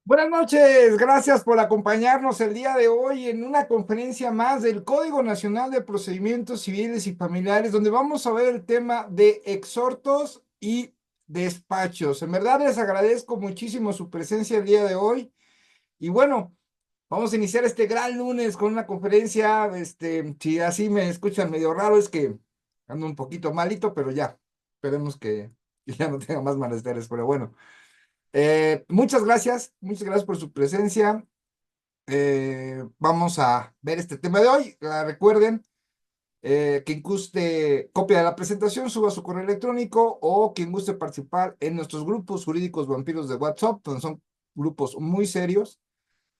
Buenas noches, gracias por acompañarnos el día de hoy en una conferencia más del Código Nacional de Procedimientos Civiles y Familiares, donde vamos a ver el tema de exhortos y despachos. En verdad les agradezco muchísimo su presencia el día de hoy y bueno, vamos a iniciar este gran lunes con una conferencia. Si así me escuchan medio raro, es que ando un poquito malito, pero ya, esperemos que ya no tenga más malestares, pero bueno. Muchas gracias por su presencia. Vamos a ver este tema de hoy. Recuerden, quien guste copia de la presentación, suba su correo electrónico o quien guste participar en nuestros grupos jurídicos vampiros de WhatsApp, donde son grupos muy serios.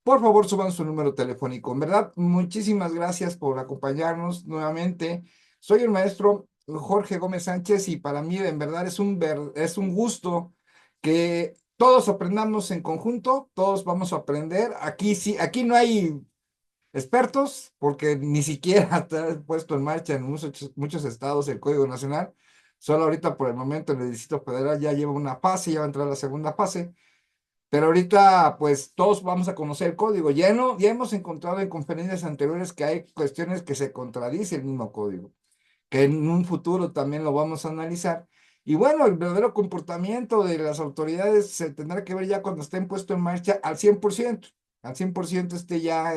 Por favor, suban su número telefónico. En verdad, muchísimas gracias por acompañarnos nuevamente. Soy el maestro Jorge Gómez Sánchez y para mí, en verdad, es un gusto que todos aprendamos en conjunto, todos vamos a aprender. Aquí sí, aquí no hay expertos, porque ni siquiera está puesto en marcha en muchos estados el Código Nacional. Solo ahorita, por el momento, el Distrito Federal ya lleva una fase, ya va a entrar la segunda fase. Pero ahorita, pues todos vamos a conocer el código. Ya hemos encontrado en conferencias anteriores que hay cuestiones que se contradice el mismo código, que en un futuro también lo vamos a analizar. Y bueno, el verdadero comportamiento de las autoridades se tendrá que ver ya cuando estén puesto en marcha al 100% esté ya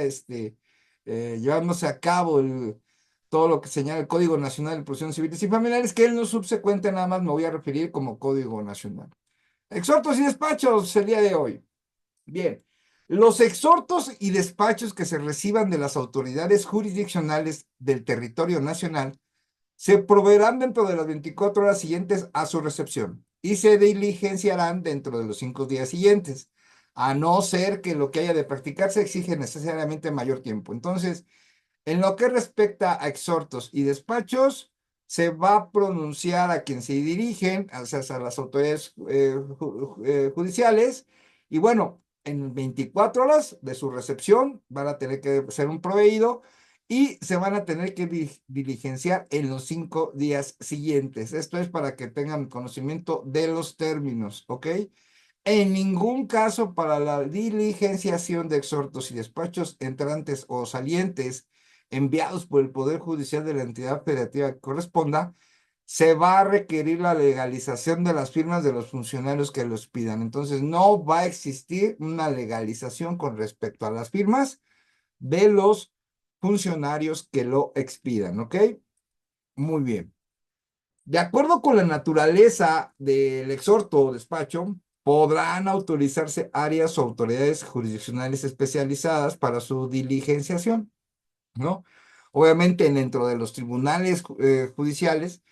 llevándose a cabo todo lo que señala el Código Nacional de Procedimientos Civiles y Familiares, que en lo subsecuente nada más me voy a referir como Código Nacional. Exhortos y despachos el día de hoy. Bien, los exhortos y despachos que se reciban de las autoridades jurisdiccionales del territorio nacional se proveerán dentro de las 24 horas siguientes a su recepción y se diligenciarán dentro de los 5 días siguientes, a no ser que lo que haya de practicarse exige necesariamente mayor tiempo. Entonces, en lo que respecta a exhortos y despachos, se va a pronunciar a quien se dirigen, o sea, a las autoridades judiciales, y bueno, en 24 horas de su recepción van a tener que ser un proveído y se van a tener que diligenciar en los 5 días siguientes. Esto es para que tengan conocimiento de los términos, ¿ok? En ningún caso para la diligenciación de exhortos y despachos entrantes o salientes enviados por el Poder Judicial de la entidad federativa que corresponda, se va a requerir la legalización de las firmas de los funcionarios que los pidan. Entonces, no va a existir una legalización con respecto a las firmas de los funcionarios que lo expidan, ¿ok? Muy bien. De acuerdo con la naturaleza del exhorto o despacho, podrán autorizarse áreas o autoridades jurisdiccionales especializadas para su diligenciación, ¿no? Obviamente, dentro de los tribunales judiciales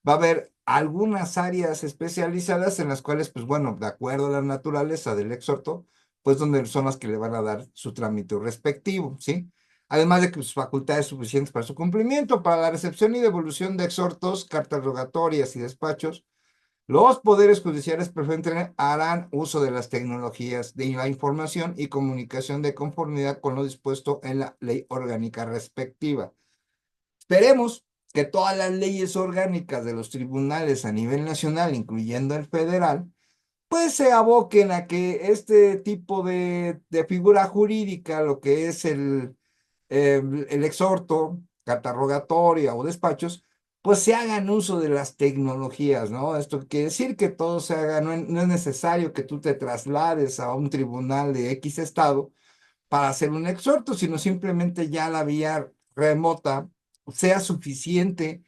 va a haber algunas áreas especializadas en las cuales, pues bueno, de acuerdo a la naturaleza del exhorto, pues donde son las que le van a dar su trámite respectivo, ¿sí? Además de que sus facultades suficientes para su cumplimiento, para la recepción y devolución de exhortos, cartas rogatorias y despachos, los poderes judiciales preferentemente harán uso de las tecnologías de la información y comunicación de conformidad con lo dispuesto en la ley orgánica respectiva. Esperemos que todas las leyes orgánicas de los tribunales a nivel nacional, incluyendo el federal, pues se aboquen a que este tipo de figura jurídica, lo que es el exhorto, carta rogatoria o despachos, pues se hagan uso de las tecnologías, ¿no? Esto quiere decir que todo se haga, no es necesario que tú te traslades a un tribunal de X estado para hacer un exhorto, sino simplemente ya la vía remota sea suficiente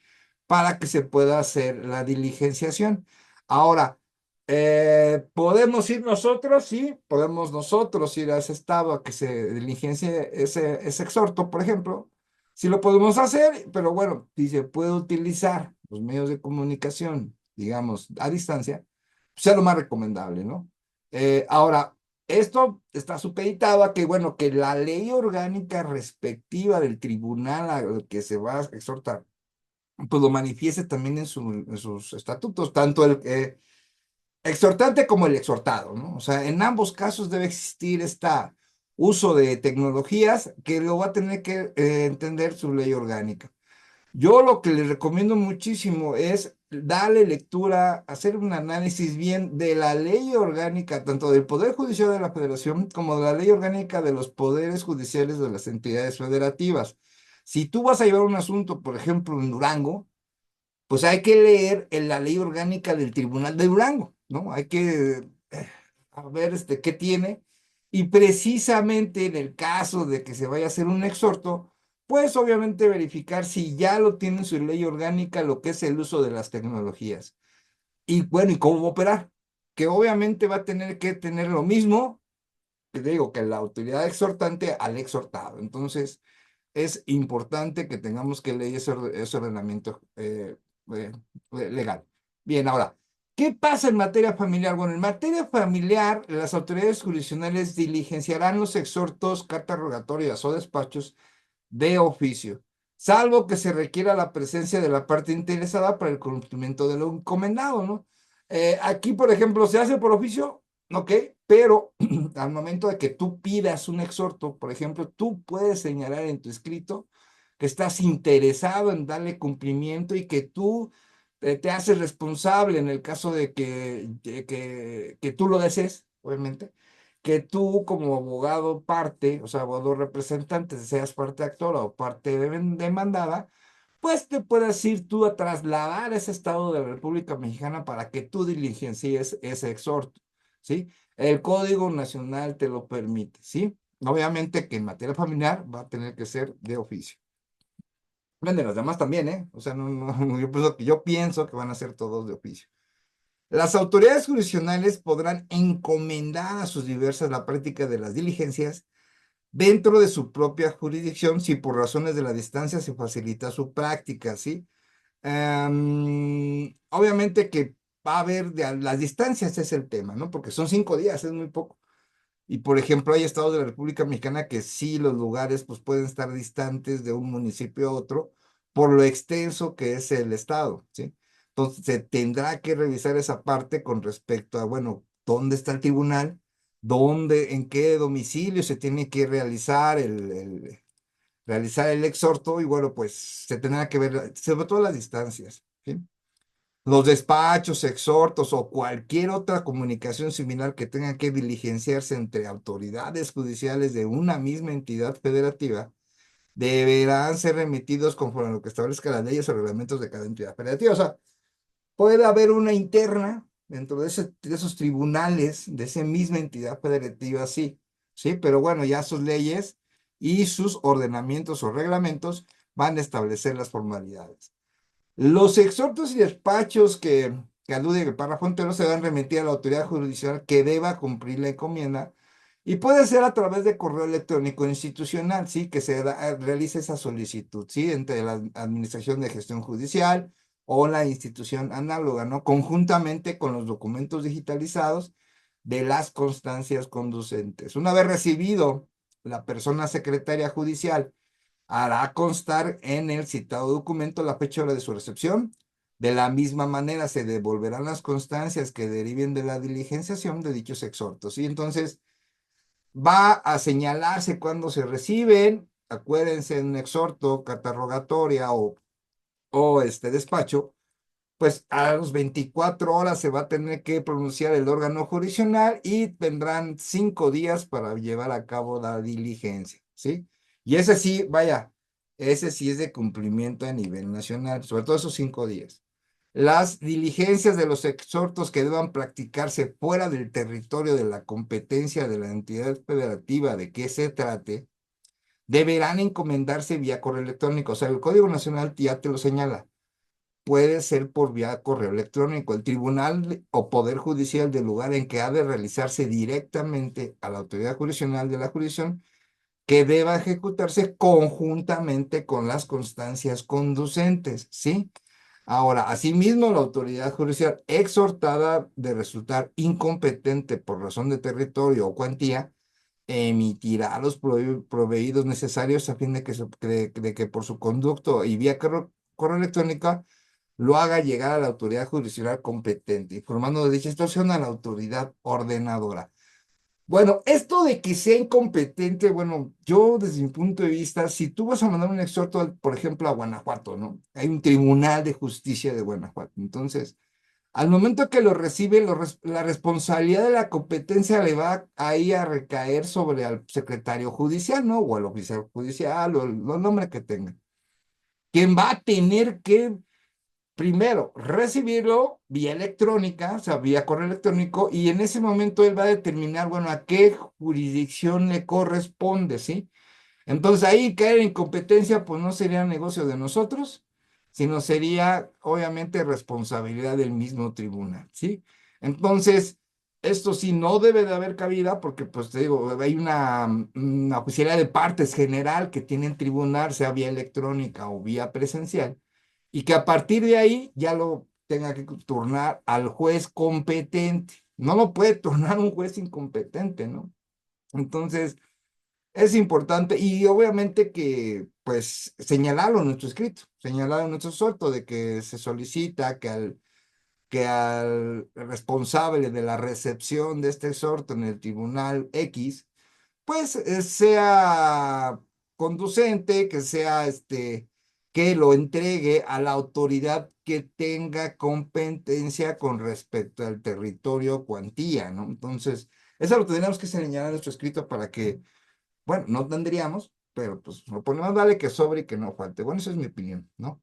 para que se pueda hacer la diligenciación. Ahora, ¿podemos ir nosotros? Sí, podemos nosotros ir a ese estado a que se diligencie ese exhorto, por ejemplo. Sí lo podemos hacer, pero bueno, si se puede utilizar los medios de comunicación, digamos, a distancia, sea lo más recomendable, ¿no? Ahora, esto está supeditado a que, bueno, que la ley orgánica respectiva del tribunal al que se va a exhortar, pues lo manifieste también en sus estatutos, tanto el exhortante como el exhortado, ¿no? O sea, en ambos casos debe existir este uso de tecnologías que lo va a tener que entender su ley orgánica. Yo lo que les recomiendo muchísimo es darle lectura, hacer un análisis bien de la ley orgánica, tanto del Poder Judicial de la Federación como de la ley orgánica de los poderes judiciales de las entidades federativas. Si tú vas a llevar un asunto, por ejemplo, en Durango, pues hay que leer en la ley orgánica del Tribunal de Durango, ¿no? Hay que a ver qué tiene. Y precisamente en el caso de que se vaya a hacer un exhorto, pues obviamente verificar si ya lo tiene en su ley orgánica lo que es el uso de las tecnologías. Y bueno, y cómo operar, que obviamente va a tener que tener lo mismo, que digo, que la autoridad exhortante al exhortado. Entonces, es importante que tengamos que leer ese ordenamiento eh, legal. Bien, ahora, ¿qué pasa en materia familiar? Bueno, en materia familiar, las autoridades jurisdiccionales diligenciarán los exhortos, cartas rogatorias o despachos de oficio, salvo que se requiera la presencia de la parte interesada para el cumplimiento de lo encomendado, ¿no? Aquí, por ejemplo, se hace por oficio, ok, pero al momento de que tú pidas un exhorto, por ejemplo, tú puedes señalar en tu escrito que estás interesado en darle cumplimiento y que tú te haces responsable en el caso de que tú lo desees, obviamente, que tú como abogado parte, o sea, abogado representante, seas parte actora o parte demandada, pues te puedes ir tú a trasladar ese estado de la República Mexicana para que tú diligencies ese exhorto, ¿sí? El Código Nacional te lo permite, ¿sí? Obviamente que en materia familiar va a tener que ser de oficio. Bueno, de las demás también, ¿eh? O sea, yo pienso que van a ser todos de oficio. Las autoridades jurisdiccionales podrán encomendar a sus diversas la práctica de las diligencias dentro de su propia jurisdicción si por razones de la distancia se facilita su práctica, ¿sí? Obviamente que va a haber, las distancias es el tema, ¿no? Porque son 5 días, es muy poco. Y por ejemplo, hay estados de la República Mexicana que sí los lugares pues pueden estar distantes de un municipio a otro por lo extenso que es el estado, ¿sí? Entonces se tendrá que revisar esa parte con respecto a, bueno, ¿dónde está el tribunal? ¿Dónde, en qué domicilio se tiene que realizar realizar el exhorto? Y bueno, pues se tendrá que ver, sobre todo las distancias, ¿sí? Los despachos, exhortos o cualquier otra comunicación similar que tenga que diligenciarse entre autoridades judiciales de una misma entidad federativa deberán ser remitidos conforme a lo que establezcan las leyes o reglamentos de cada entidad federativa. O sea, puede haber una interna dentro de esos tribunales de esa misma entidad federativa, sí, sí, pero bueno, ya sus leyes y sus ordenamientos o reglamentos van a establecer las formalidades. Los exhortos y despachos que aluden el párrafo entero se van a remitir a la autoridad judicial que deba cumplir la encomienda y puede ser a través de correo electrónico institucional, ¿sí? Que realice esa solicitud, ¿sí? Entre la Administración de Gestión Judicial o la institución análoga, ¿no? Conjuntamente con los documentos digitalizados de las constancias conducentes. Una vez recibido la persona secretaria judicial hará constar en el citado documento la fecha y hora de su recepción. De la misma manera se devolverán las constancias que deriven de la diligenciación de dichos exhortos. Y entonces va a señalarse cuando se reciben. Acuérdense, en un exhorto, carta rogatoria o este despacho, pues a las 24 horas se va a tener que pronunciar el órgano jurisdiccional y tendrán 5 días para llevar a cabo la diligencia, ¿sí? Y ese sí, vaya, ese sí es de cumplimiento a nivel nacional, sobre todo esos 5 días. Las diligencias de los exhortos que deban practicarse fuera del territorio de la competencia de la entidad federativa de que se trate, deberán encomendarse vía correo electrónico. O sea, el Código Nacional ya te lo señala, puede ser por vía correo electrónico. El tribunal o poder judicial del lugar en que ha de realizarse directamente a la autoridad jurisdiccional de la jurisdicción que deba ejecutarse conjuntamente con las constancias conducentes, ¿sí? Ahora, asimismo, la autoridad judicial exhortada de resultar incompetente por razón de territorio o cuantía, emitirá los proveídos necesarios a fin de que por su conducto y vía correo electrónica lo haga llegar a la autoridad jurisdiccional competente, informando de dicha situación a la autoridad ordenadora. Bueno, esto de que sea incompetente, bueno, yo desde mi punto de vista, si tú vas a mandar un exhorto, por ejemplo, a Guanajuato, ¿no? Hay un Tribunal de Justicia de Guanajuato. Entonces, al momento que lo recibe, la responsabilidad de la competencia le va ahí a recaer sobre al secretario judicial, ¿no? O al oficial judicial, o los nombres que tenga. Quien va a tener que primero, recibirlo vía electrónica, o sea, vía correo electrónico, y en ese momento él va a determinar, bueno, a qué jurisdicción le corresponde, ¿sí? Entonces ahí caer en competencia, pues no sería negocio de nosotros, sino sería obviamente responsabilidad del mismo tribunal, ¿sí? Entonces, esto sí no debe de haber cabida porque, pues te digo, hay una oficialidad de partes general que tiene el tribunal, sea vía electrónica o vía presencial, y que a partir de ahí ya lo tenga que turnar al juez competente. No lo puede turnar un juez incompetente, ¿no? Entonces, es importante y obviamente que, pues, señalarlo en nuestro escrito, señalarlo en nuestro suelto de que se solicita que al responsable de la recepción de este exhorto en el tribunal X, pues sea conducente, que sea que lo entregue a la autoridad que tenga competencia con respecto al territorio cuantía, ¿no? Entonces, eso lo tendríamos que señalar en nuestro escrito para que bueno, no tendríamos, pero pues lo ponemos vale que sobre y que no falte. Bueno, esa es mi opinión, ¿no?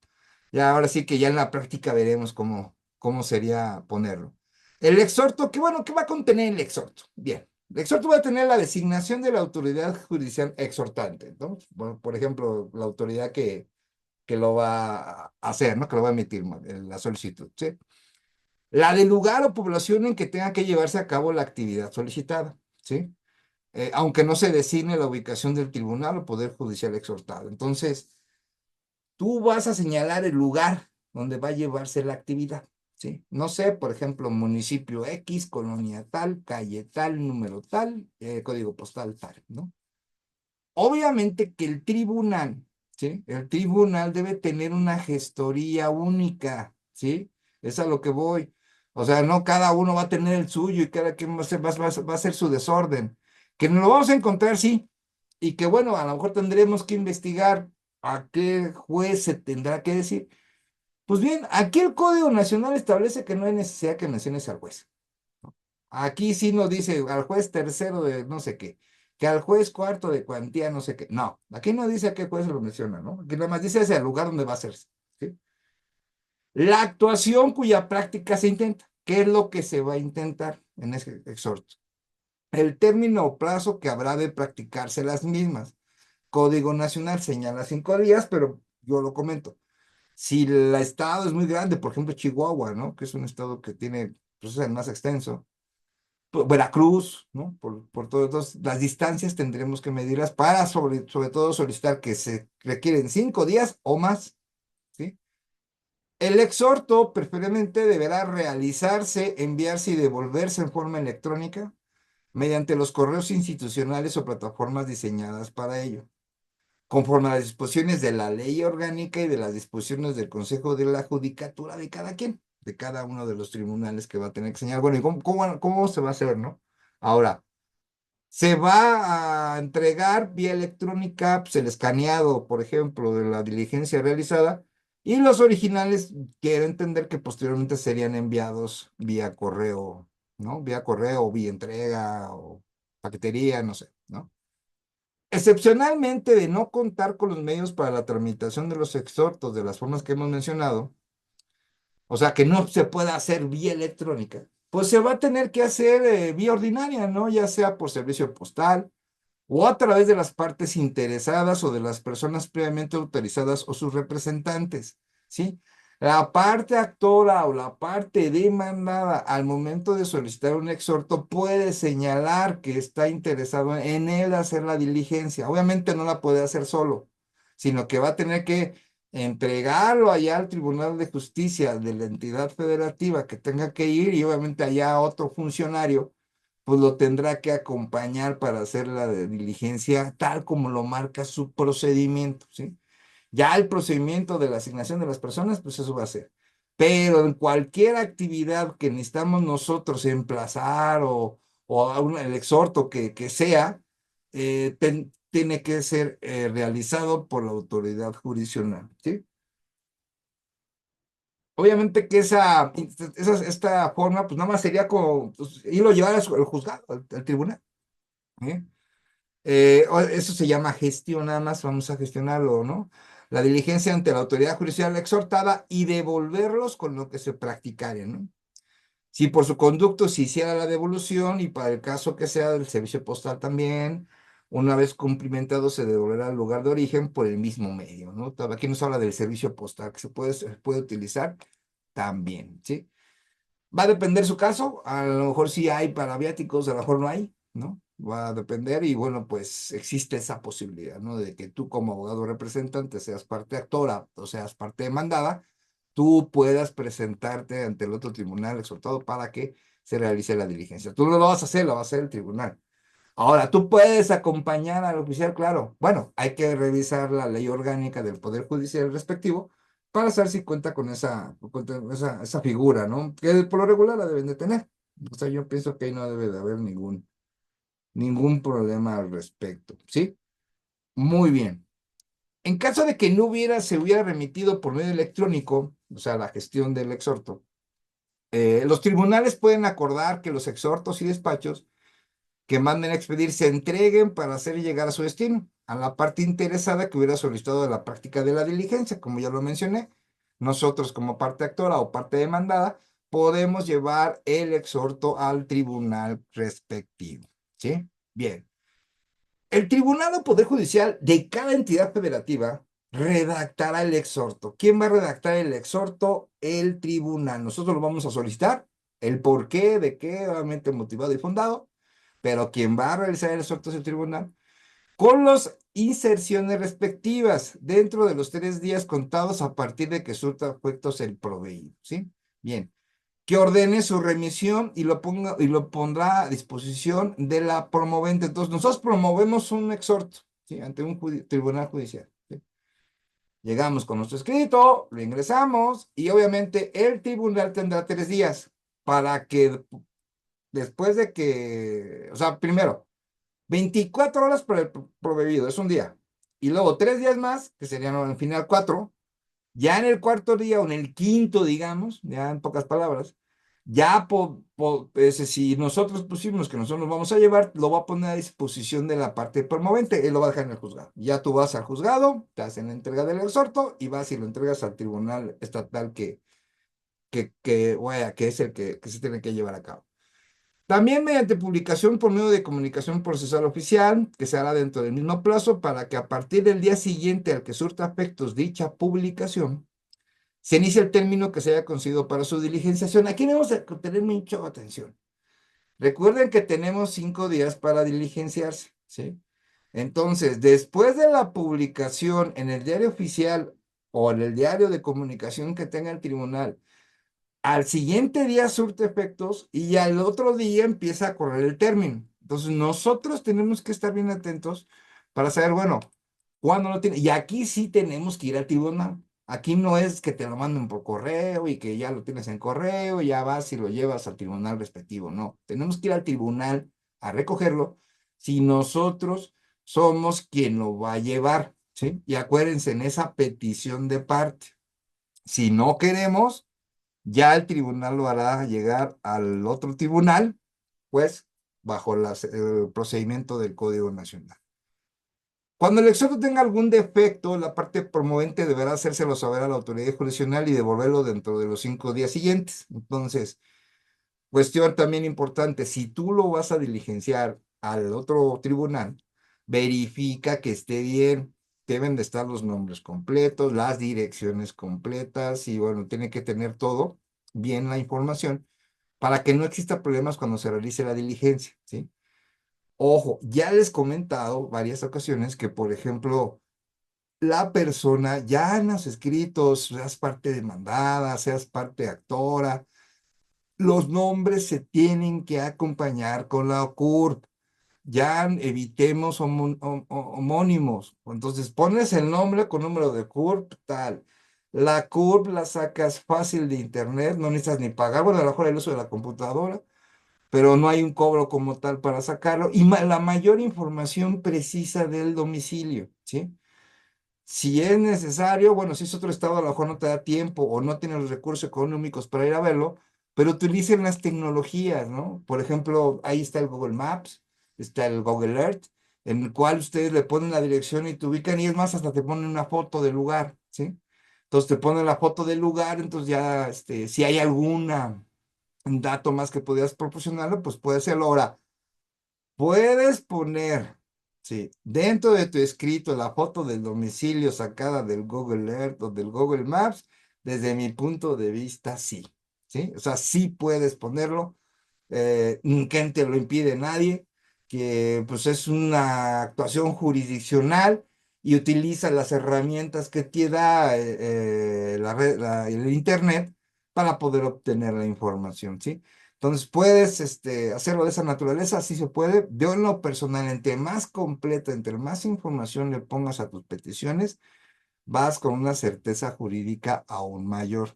Ya ahora sí que ya en la práctica veremos cómo sería ponerlo. El exhorto, ¿qué bueno, qué va a contener el exhorto? Bien, el exhorto va a tener la designación de la autoridad judicial exhortante, ¿no? Bueno, por ejemplo, la autoridad que lo va a hacer, ¿no? Que lo va a emitir la solicitud, ¿sí? La del lugar o población en que tenga que llevarse a cabo la actividad solicitada, ¿sí? Aunque no se designe la ubicación del tribunal o poder judicial exhortado. Entonces, tú vas a señalar el lugar donde va a llevarse la actividad, ¿sí? No sé, por ejemplo, municipio X, colonia tal, calle tal, número tal, código postal tal, ¿no? Obviamente que el tribunal, ¿sí? El tribunal debe tener una gestoría única, ¿sí? Es a lo que voy. O sea, no cada uno va a tener el suyo y cada quien va a hacer su desorden. Que nos lo vamos a encontrar, sí, y que bueno, a lo mejor tendremos que investigar a qué juez se tendrá que decir. Pues bien, aquí el Código Nacional establece que no hay necesidad que menciones al juez. Aquí sí nos dice al juez tercero de no sé qué, que al juez cuarto de cuantía no sé qué. No, aquí no dice a qué juez lo menciona, ¿no? Aquí nada más dice ese lugar donde va a hacerse, ¿sí? La actuación cuya práctica se intenta. ¿Qué es lo que se va a intentar en ese exhorto? El término o plazo que habrá de practicarse las mismas. Código Nacional señala 5 días, pero yo lo comento. Si el estado es muy grande, por ejemplo, Chihuahua, ¿no? Que es un estado que tiene, pues es el más extenso. Veracruz, ¿no? Por todas las distancias tendremos que medirlas para sobre todo solicitar que se requieren 5 días o más, ¿sí? El exhorto preferiblemente deberá realizarse, enviarse y devolverse en forma electrónica mediante los correos institucionales o plataformas diseñadas para ello, conforme a las disposiciones de la ley orgánica y de las disposiciones del Consejo de la Judicatura de cada quien, de cada uno de los tribunales que va a tener que señalar. Bueno, ¿y cómo se va a hacer, no? Ahora, se va a entregar vía electrónica pues, el escaneado, por ejemplo, de la diligencia realizada, y los originales quiero entender que posteriormente serían enviados vía correo, ¿no? Vía correo, vía entrega o paquetería, no sé, ¿no? Excepcionalmente de no contar con los medios para la tramitación de los exhortos de las formas que hemos mencionado, o sea, que no se pueda hacer vía electrónica, pues se va a tener que hacer vía ordinaria, ¿no? Ya sea por servicio postal o a través de las partes interesadas o de las personas previamente autorizadas o sus representantes, ¿sí? La parte actora o la parte demandada al momento de solicitar un exhorto puede señalar que está interesado en él hacer la diligencia. Obviamente no la puede hacer solo, sino que va a tener que entregarlo allá al Tribunal de Justicia de la entidad federativa que tenga que ir y obviamente allá otro funcionario pues lo tendrá que acompañar para hacer la diligencia tal como lo marca su procedimiento, ¿sí? Ya el procedimiento de la asignación de las personas, pues eso va a ser. Pero en cualquier actividad que necesitamos nosotros emplazar o el exhorto que sea, tiene que ser realizado por la autoridad jurisdiccional, ¿sí? Obviamente que esta forma, pues nada más sería como pues, irlo a llevar al juzgado, al tribunal. ¿Eh? Eso se llama gestión, nada más vamos a gestionarlo, ¿no? La diligencia ante la autoridad judicial exhortada y devolverlos con lo que se practicare, ¿no? Si por su conducto se hiciera la devolución y para el caso que sea del servicio postal también, una vez cumplimentado se devolverá al lugar de origen por el mismo medio, ¿no? Aquí nos habla del servicio postal que se puede utilizar también, ¿sí? Va a depender su caso, a lo mejor sí hay para viáticos, a lo mejor no hay, ¿no? Va a depender y bueno, pues existe esa posibilidad, ¿no? De que tú como abogado representante seas parte actora o seas parte demandada, tú puedas presentarte ante el otro tribunal exhortado para que se realice la diligencia. Tú no lo vas a hacer, lo va a hacer el tribunal. Ahora, tú puedes acompañar al oficial, claro. Bueno, hay que revisar la ley orgánica del Poder Judicial respectivo para saber si cuenta con esa figura, ¿no? Que por lo regular la deben de tener. O sea, yo pienso que ahí no debe de haber ningún problema al respecto, ¿sí? Muy bien. En caso de que no se hubiera remitido por medio electrónico, o sea, la gestión del exhorto, los tribunales pueden acordar que los exhortos y despachos que manden a expedir se entreguen para hacer llegar a su destino, a la parte interesada que hubiera solicitado la práctica de la diligencia, como ya lo mencioné. Nosotros como parte actora o parte demandada podemos llevar el exhorto al tribunal respectivo, ¿sí? Bien. El Tribunal o Poder Judicial de cada entidad federativa redactará el exhorto. ¿Quién va a redactar el exhorto? El tribunal. Nosotros lo vamos a solicitar, el por qué, de qué, obviamente motivado y fundado, pero quien va a realizar el exhorto es el tribunal, con las inserciones respectivas dentro de los 3 días contados a partir de que surta efectos el proveído, ¿sí? Bien, que ordene su remisión y lo pondrá a disposición de la promovente. Entonces, nosotros promovemos un exhorto, ¿sí? Ante un tribunal judicial, ¿sí? Llegamos con nuestro escrito, lo ingresamos y obviamente el tribunal tendrá 3 días para que después de que, o sea, primero, 24 horas para el proveído, es un día. Y luego 3 días más, que serían al final 4. Ya en el cuarto día o en el quinto, digamos, ya en pocas palabras, ya si nosotros pusimos que nosotros nos vamos a llevar, lo va a poner a disposición de la parte promovente, él lo va a dejar en el juzgado. Ya tú vas al juzgado, te hacen la entrega del exhorto y vas y lo entregas al tribunal estatal que es el que se tiene que llevar a cabo. También mediante publicación por medio de comunicación procesal oficial, que se hará dentro del mismo plazo para que a partir del día siguiente al que surta efectos dicha publicación, se inicie el término que se haya conseguido para su diligenciación. Aquí debemos de tener mucha atención. Recuerden que tenemos 5 días para diligenciarse, ¿sí? Entonces, después de la publicación en el diario oficial o en el diario de comunicación que tenga el tribunal, al siguiente día surte efectos y al otro día empieza a correr el término. Entonces, nosotros tenemos que estar bien atentos para saber, bueno, cuándo lo tiene. Y aquí sí tenemos que ir al tribunal. Aquí no es que te lo manden por correo y que ya lo tienes en correo, ya vas y lo llevas al tribunal respectivo. No, tenemos que ir al tribunal a recogerlo si nosotros somos quien lo va a llevar, ¿sí? Y acuérdense en esa petición de parte. Si no queremos, ya el tribunal lo hará llegar al otro tribunal, pues bajo el procedimiento del Código Nacional. Cuando el exhorto tenga algún defecto, la parte promovente deberá hacérselo saber a la autoridad jurisdiccional y devolverlo dentro de los 5 días siguientes. Entonces, cuestión también importante, si tú lo vas a diligenciar al otro tribunal, verifica que esté bien. Deben de estar los nombres completos, las direcciones completas y bueno, tiene que tener todo bien la información para que no exista problemas cuando se realice la diligencia, ¿sí? Ojo, ya les he comentado varias ocasiones que, por ejemplo, la persona ya en los escritos, seas parte demandada, seas parte actora, los nombres se tienen que acompañar con la CURP. Ya evitemos homónimos. Entonces pones el nombre con número de CURP, tal. La CURP la sacas fácil de internet, no necesitas ni pagar, bueno, a lo mejor el uso de la computadora, pero no hay un cobro como tal para sacarlo, y la mayor información precisa del domicilio, ¿sí? Si es necesario, bueno, si es otro estado, a lo mejor no te da tiempo o no tienes los recursos económicos para ir a verlo, pero utilicen las tecnologías, ¿no? Por ejemplo, ahí está el Google Maps, está el Google Earth, en el cual ustedes le ponen la dirección y te ubican, y es más, hasta te ponen una foto del lugar, ¿sí? Entonces te ponen la foto del lugar, entonces ya, si hay alguna un dato más que podías proporcionarlo, pues puede hacerlo. Ahora, puedes poner, sí, dentro de tu escrito la foto del domicilio sacada del Google Earth o del Google Maps. Desde mi punto de vista, sí, ¿sí? O sea, sí puedes ponerlo, que te lo impide nadie, que pues es una actuación jurisdiccional y utiliza las herramientas que te da el Internet para poder obtener la información, ¿sí? Entonces, puedes hacerlo de esa naturaleza, sí se puede. Yo en lo personal, entre más completa, entre más información le pongas a tus peticiones, vas con una certeza jurídica aún mayor.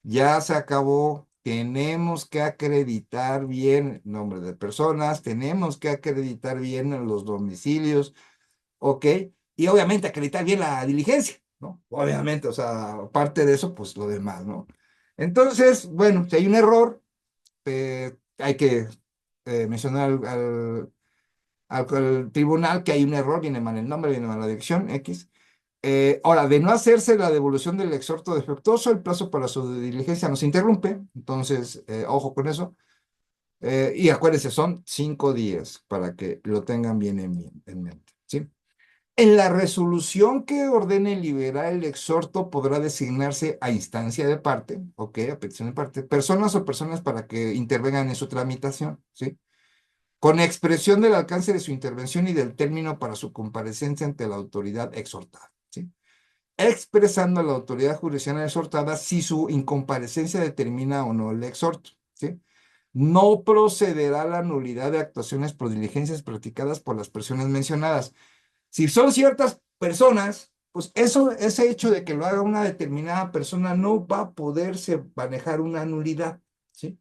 Ya se acabó, tenemos que acreditar bien el nombre de personas, tenemos que acreditar bien los domicilios, ¿ok? Y obviamente acreditar bien la diligencia, ¿no? Obviamente, o sea, aparte de eso, pues lo demás, ¿no? Entonces, bueno, si hay un error, hay que mencionar al tribunal que hay un error, viene mal el nombre, viene mal la dirección, X. Ahora, de no hacerse la devolución del exhorto defectuoso, el plazo para su diligencia nos interrumpe, entonces, ojo con eso. Y acuérdense, son 5 días para que lo tengan bien en mente, ¿sí? En la resolución que ordene liberar el exhorto podrá designarse a instancia de parte, ok, a petición de parte, personas o personas para que intervengan en su tramitación, ¿sí? Con expresión del alcance de su intervención y del término para su comparecencia ante la autoridad exhortada, ¿sí? Expresando a la autoridad jurisdiccional exhortada si su incomparecencia determina o no el exhorto, ¿sí? No procederá la nulidad de actuaciones por diligencias practicadas por las personas mencionadas. Si son ciertas personas, pues eso, ese hecho de que lo haga una determinada persona no va a poderse manejar una nulidad, ¿sí?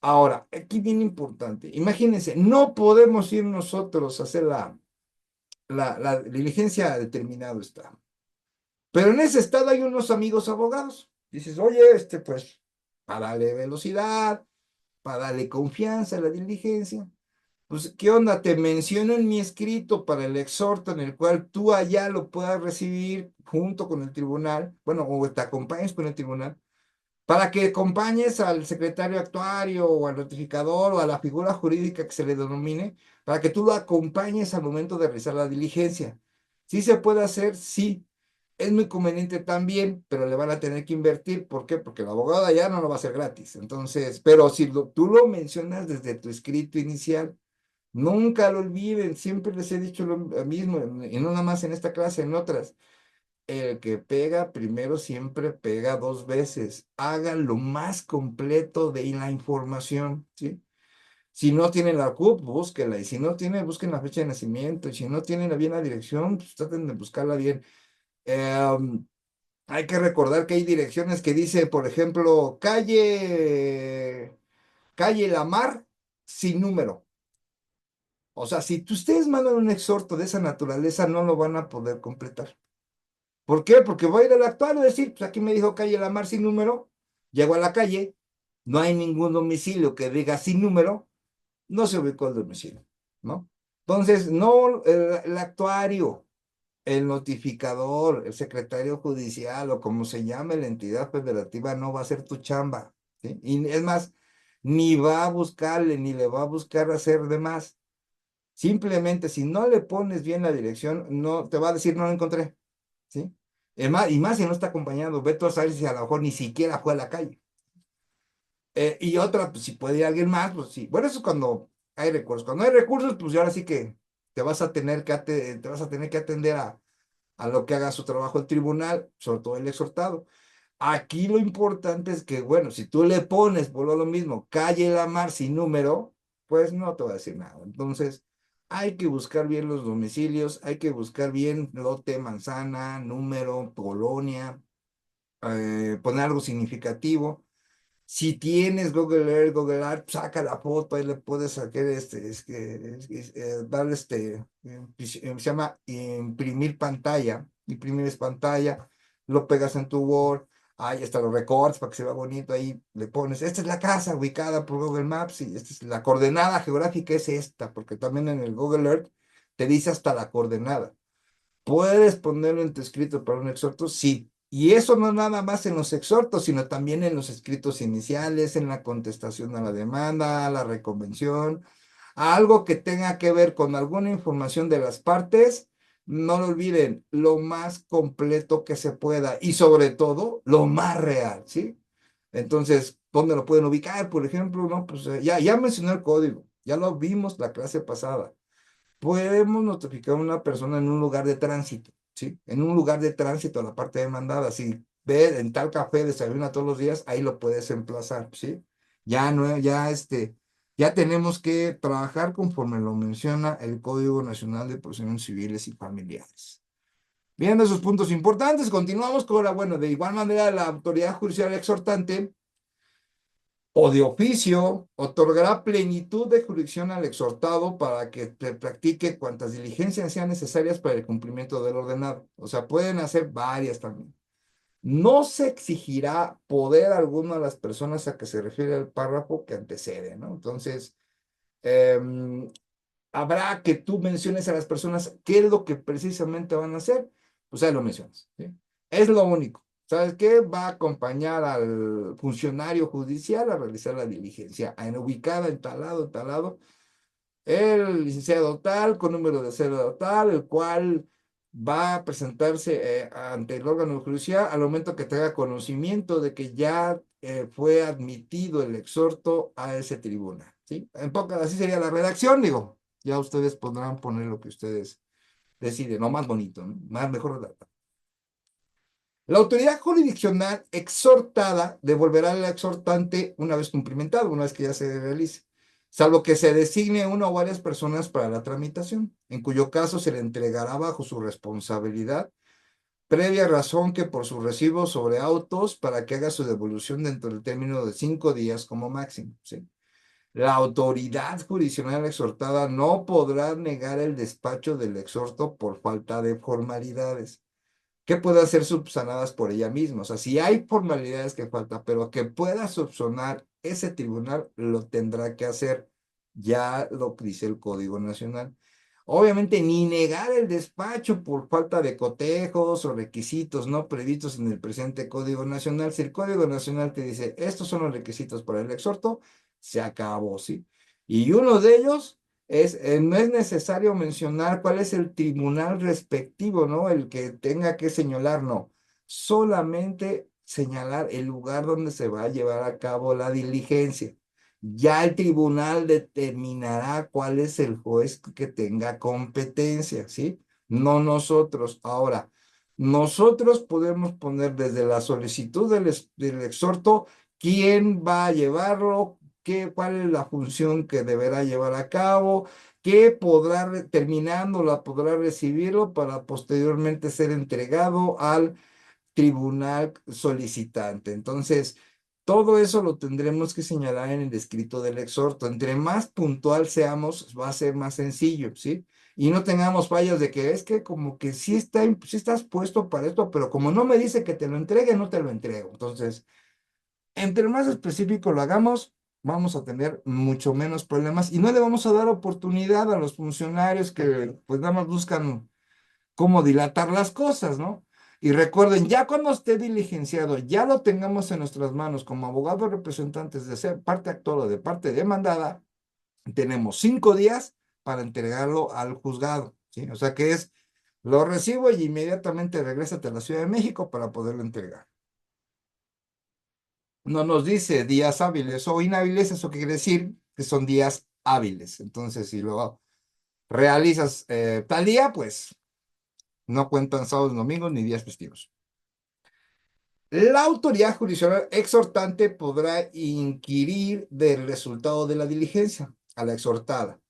Ahora, aquí bien importante, imagínense, no podemos ir nosotros a hacer la diligencia determinado estado, pero en ese estado hay unos amigos abogados. Dices, oye, pues, para darle velocidad, para darle confianza a la diligencia, pues, ¿qué onda? Te menciono en mi escrito para el exhorto en el cual tú allá lo puedas recibir junto con el tribunal, bueno, o te acompañes con el tribunal, para que acompañes al secretario actuario o al notificador o a la figura jurídica que se le denomine, para que tú lo acompañes al momento de realizar la diligencia. ¿Sí se puede hacer? Sí. Es muy conveniente también, pero le van a tener que invertir. ¿Por qué? Porque el abogado ya no lo va a hacer gratis. Entonces, pero si tú lo mencionas desde tu escrito inicial, nunca lo olviden. Siempre les he dicho lo mismo, y no nada más en esta clase, en otras. El que pega primero siempre pega 2 veces. Hagan lo más completo de la información, ¿sí? Si no tienen la CUP, búsquenla. Y si no tienen, busquen la fecha de nacimiento. Y si no tienen bien la dirección, pues traten de buscarla bien. Hay que recordar que hay direcciones que dice, por ejemplo, calle Lamar sin número. O sea, si ustedes mandan un exhorto de esa naturaleza, no lo van a poder completar. ¿Por qué? Porque voy a ir al actuario y decir, pues aquí me dijo calle La Mar sin número, llego a la calle, no hay ningún domicilio que diga sin número, no se ubicó el domicilio, ¿no? Entonces, no, el actuario, el notificador, el secretario judicial o como se llame la entidad federativa no va a hacer tu chamba, ¿sí? Y es más, ni va a buscarle, ni le va a buscar hacer de más. Simplemente, si no le pones bien la dirección, no te va a decir no lo encontré. ¿Sí? Y más si no está acompañado, ve tú a saber si a lo mejor ni siquiera fue a la calle. Y otra, pues si puede ir alguien más, pues sí. Bueno, eso es cuando hay recursos. Cuando hay recursos, pues ya ahora sí que te vas a tener que atender a lo que haga su trabajo el tribunal, sobre todo el exhortado. Aquí lo importante es que, bueno, si tú le pones por lo mismo, calle La Mar sin número, pues no te va a decir nada. Entonces, hay que buscar bien los domicilios, hay que buscar bien lote, manzana, número, colonia, poner algo significativo. Si tienes Google Earth, Google Earth, saca la foto, ahí le puedes sacar darle se llama imprimes pantalla, lo pegas en tu Word, ahí está los recortes para que se vea bonito, ahí le pones, esta es la casa ubicada por Google Maps y esta es la coordenada geográfica es esta, porque también en el Google Earth te dice hasta la coordenada. ¿Puedes ponerlo en tu escrito para un exhorto? Sí. Y eso no nada más en los exhortos, sino también en los escritos iniciales, en la contestación a la demanda, a la reconvención, a algo que tenga que ver con alguna información de las partes. No lo olviden, lo más completo que se pueda y sobre todo lo más real, ¿sí? Entonces, ¿dónde lo pueden ubicar? Por ejemplo, ¿no? Pues ya mencioné el código, ya lo vimos la clase pasada. Podemos notificar a una persona en un lugar de tránsito, ¿sí? En un lugar de tránsito, la parte demandada. Si ve en tal café desayuna todos los días, ahí lo puedes emplazar, ¿sí? Ya no, ya tenemos que trabajar conforme lo menciona el Código Nacional de Procedimientos Civiles y Familiares. Viendo esos puntos importantes, continuamos con bueno, de igual manera la autoridad judicial exhortante o de oficio, otorgará plenitud de jurisdicción al exhortado para que practique cuantas diligencias sean necesarias para el cumplimiento del ordenado. O sea, pueden hacer varias también. No se exigirá poder alguno a las personas a que se refiere el párrafo que antecede, ¿no? Entonces, eh, habrá que tú menciones a las personas qué es lo que precisamente van a hacer, pues ahí lo mencionas, ¿sí? Es lo único. ¿Sabes qué? Va a acompañar al funcionario judicial a realizar la diligencia, ubicada en tal lado, el licenciado tal, con número de cédula tal, el cual va a presentarse ante el órgano judicial al momento que tenga conocimiento de que ya fue admitido el exhorto a ese tribunal, ¿sí? En pocas, así sería la redacción, digo. Ya ustedes podrán poner lo que ustedes deciden, lo más bonito, ¿no? Más mejor redactado. La autoridad jurisdiccional exhortada devolverá al exhortante una vez cumplimentado, una vez que ya se realice, salvo que se designe una o varias personas para la tramitación, en cuyo caso se le entregará bajo su responsabilidad, previa razón que por su recibo sobre autos para que haga su devolución dentro del término de 5 días como máximo, ¿sí? La autoridad jurisdiccional exhortada no podrá negar el despacho del exhorto por falta de formalidades que puedan ser subsanadas por ella misma. O sea, si hay formalidades que faltan, pero que pueda subsanar ese tribunal, lo tendrá que hacer. Ya lo dice el Código Nacional. Obviamente, ni negar el despacho por falta de cotejos o requisitos no previstos en el presente Código Nacional. Si el Código Nacional te dice, estos son los requisitos para el exhorto, se acabó, ¿sí? Y uno de ellos no es necesario mencionar cuál es el tribunal respectivo, ¿no? El que tenga que señalar, no. Solamente señalar el lugar donde se va a llevar a cabo la diligencia. Ya el tribunal determinará cuál es el juez que tenga competencia, ¿sí? No nosotros. Ahora, nosotros podemos poner desde la solicitud del exhorto quién va a llevarlo, cuál es la función que deberá llevar a cabo, que podrá, terminándola, podrá recibirlo para posteriormente ser entregado al tribunal solicitante. Entonces, todo eso lo tendremos que señalar en el escrito del exhorto. Entre más puntual seamos, va a ser más sencillo, ¿sí? Y no tengamos fallas de que es que como que sí estás puesto para esto, pero como no me dice que te lo entregue, no te lo entrego. Entonces, entre más específico lo hagamos, vamos a tener mucho menos problemas y no le vamos a dar oportunidad a los funcionarios que pues nada más buscan cómo dilatar las cosas, ¿no? Y recuerden, ya cuando esté diligenciado, ya lo tengamos en nuestras manos como abogados representantes de ser parte actor o de parte demandada, tenemos 5 días para entregarlo al juzgado, ¿sí? O sea que lo recibo y inmediatamente regrésate a la Ciudad de México para poderlo entregar. No nos dice días hábiles o inhábiles, eso quiere decir que son días hábiles. Entonces, si lo realizas tal día, pues no cuentan sábados, domingos ni días festivos. La autoridad judicial exhortante podrá inquirir del resultado de la diligencia a la exhortada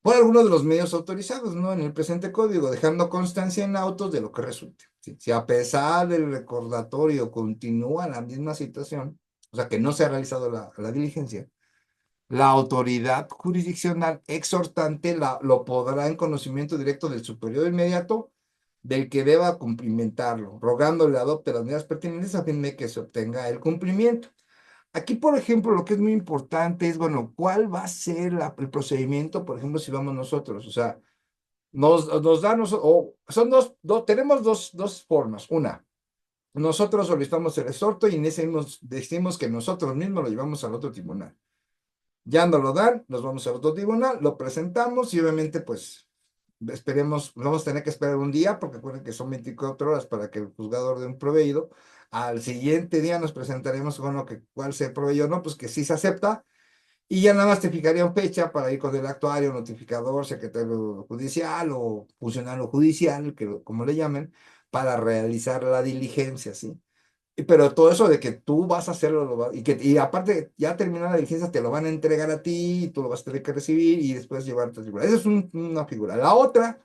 por alguno de los medios autorizados, ¿no? En el presente código, dejando constancia en autos de lo que resulte. ¿Sí? Si a pesar del recordatorio continúa la misma situación, o sea, que no se ha realizado la diligencia, la autoridad jurisdiccional exhortante lo podrá en conocimiento directo del superior inmediato del que deba cumplimentarlo, rogándole adopte las medidas pertinentes a fin de que se obtenga el cumplimiento. Aquí, por ejemplo, lo que es muy importante es, bueno, ¿cuál va a ser el procedimiento, por ejemplo, si vamos nosotros? O sea, nos da, son tenemos dos formas. Una, nosotros solicitamos el exhorto y en ese decimos que nosotros mismos lo llevamos al otro tribunal. Ya nos lo dan, nos vamos al otro tribunal, lo presentamos y obviamente pues esperemos, vamos a tener que esperar un día porque recuerden que son 24 horas para que el juzgador dé un proveído. Al siguiente día nos presentaremos con lo que cuál se proveyó, no, pues que sí se acepta y ya nada más te fijarían fecha para ir con el actuario, notificador, secretario judicial o funcionario judicial, como le llamen, para realizar la diligencia, ¿sí? Pero todo eso de que tú vas a hacerlo, y aparte ya terminó la diligencia, te lo van a entregar a ti, y tú lo vas a tener que recibir y después llevarte al tribunal. Esa es una figura. La otra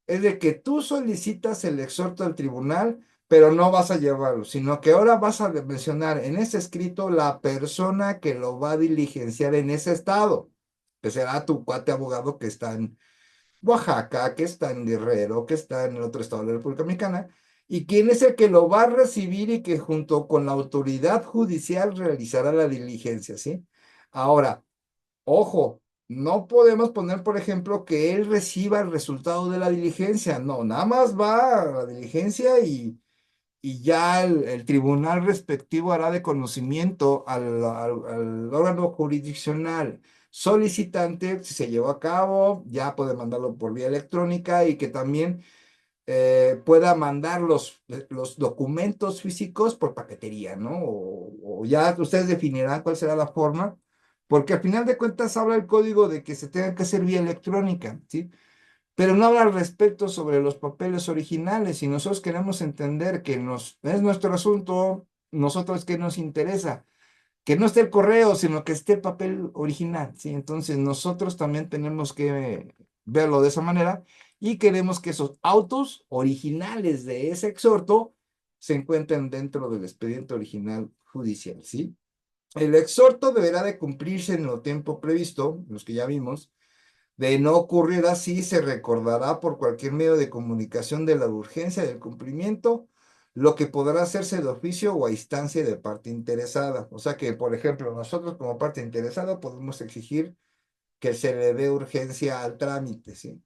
es de que tú solicitas el exhorto al tribunal, pero no vas a llevarlo, sino que ahora vas a mencionar en ese escrito la persona que lo va a diligenciar en ese estado, que será tu cuate abogado que está en Oaxaca, que está en Guerrero, que está en el otro estado de la República Mexicana, y quién es el que lo va a recibir y que junto con la autoridad judicial realizará la diligencia, ¿sí? Ahora, ojo, no podemos poner, por ejemplo, que él reciba el resultado de la diligencia, no, nada más va a la diligencia y ya el tribunal respectivo hará de conocimiento al órgano jurisdiccional solicitante si se llevó a cabo, ya puede mandarlo por vía electrónica y que también pueda mandar los documentos físicos por paquetería, ¿no? O ya ustedes definirán cuál será la forma, porque al final de cuentas habla el código de que se tenga que hacer vía electrónica, ¿sí? Pero no habla al respecto sobre los papeles originales y nosotros queremos entender que es nuestro asunto, nosotros que nos interesa, que no esté el correo, sino que esté el papel original, ¿sí? Entonces nosotros también tenemos que verlo de esa manera y queremos que esos autos originales de ese exhorto se encuentren dentro del expediente original judicial, ¿sí? El exhorto deberá de cumplirse en el tiempo previsto, los que ya vimos. De no ocurrir así, se recordará por cualquier medio de comunicación de la urgencia del cumplimiento, lo que podrá hacerse de oficio o a instancia de parte interesada. O sea que, por ejemplo, nosotros como parte interesada podemos exigir que se le dé urgencia al trámite, ¿sí?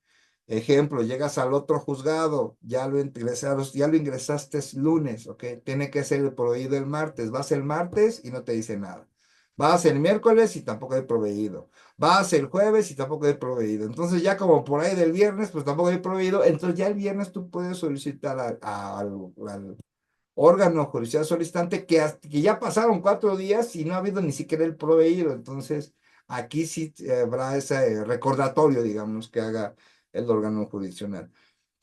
Ejemplo, llegas al otro juzgado, ya lo ingresaste lunes, ¿ok? Tiene que ser el proveído el martes. Vas el martes y no te dice nada. Vas el miércoles y tampoco hay proveído. Vas el jueves y tampoco hay proveído. Entonces ya como por ahí del viernes, pues tampoco hay proveído. Entonces ya el viernes tú puedes solicitar al órgano judicial solicitante que ya pasaron 4 días y no ha habido ni siquiera el proveído. Entonces, aquí sí habrá ese recordatorio, digamos, que haga el órgano jurisdiccional.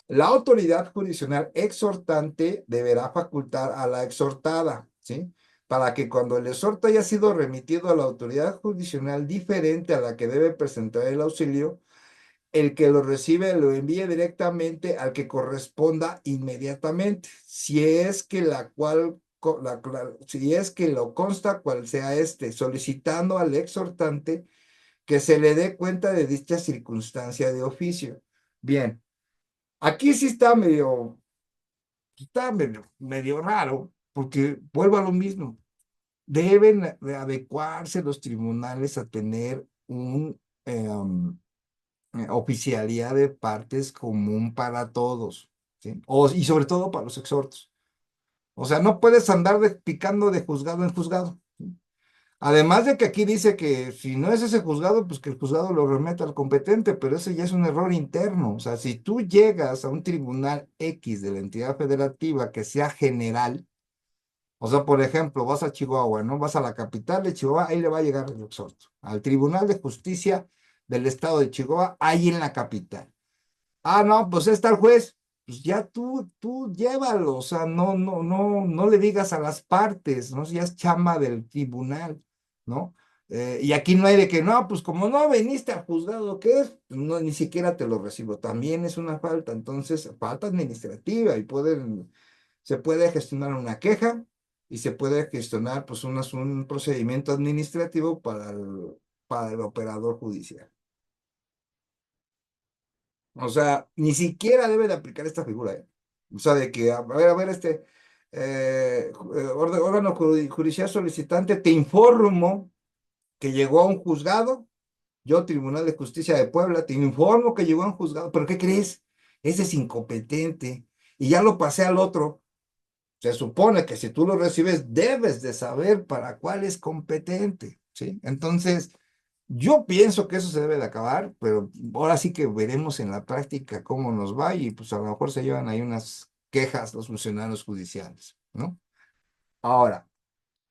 La autoridad jurisdiccional exhortante deberá facultar a la exhortada, ¿sí? Para que cuando el exhorto haya sido remitido a la autoridad jurisdiccional diferente a la que debe presentar el auxilio, el que lo recibe lo envíe directamente al que corresponda inmediatamente, si es que si es que lo consta cual sea este, solicitando al exhortante que se le dé cuenta de dicha circunstancia de oficio. Bien, aquí sí está medio raro, porque vuelvo a lo mismo. Deben de adecuarse los tribunales a tener oficialidad de partes común para todos, ¿sí? Y sobre todo para los exhortos. O sea, no puedes andar picando de juzgado en juzgado, ¿sí? Además de que aquí dice que si no es ese juzgado, pues que el juzgado lo remeta al competente, pero ese ya es un error interno. O sea, si tú llegas a un tribunal X de la entidad federativa que sea general, o sea, por ejemplo, vas a Chihuahua, ¿no? Vas a la capital de Chihuahua, ahí le va a llegar el exhorto. Al Tribunal de Justicia del Estado de Chihuahua, ahí en la capital. Ah, no, pues está el juez. Pues ya tú llévalo, o sea, no le digas a las partes, ¿no? Ya es chamba del tribunal, ¿no? Y aquí no hay de que, no, pues como no viniste al juzgado, ¿qué es? No, ni siquiera te lo recibo. También es una falta, entonces, falta administrativa y se puede gestionar una queja y se puede gestionar pues un procedimiento administrativo para el operador judicial. O sea, ni siquiera debe de aplicar esta figura, ¿eh? O sea, de que, a ver, órgano judicial solicitante, te informo que llegó a un juzgado, yo, Tribunal de Justicia de Puebla, te informo que llegó a un juzgado, pero ¿qué crees? Ese es incompetente y ya lo pasé al otro. Se supone que si tú lo recibes, debes de saber para cuál es competente, ¿sí? Entonces, yo pienso que eso se debe de acabar, pero ahora sí que veremos en la práctica cómo nos va y pues a lo mejor se llevan ahí unas quejas los funcionarios judiciales, ¿no? Ahora,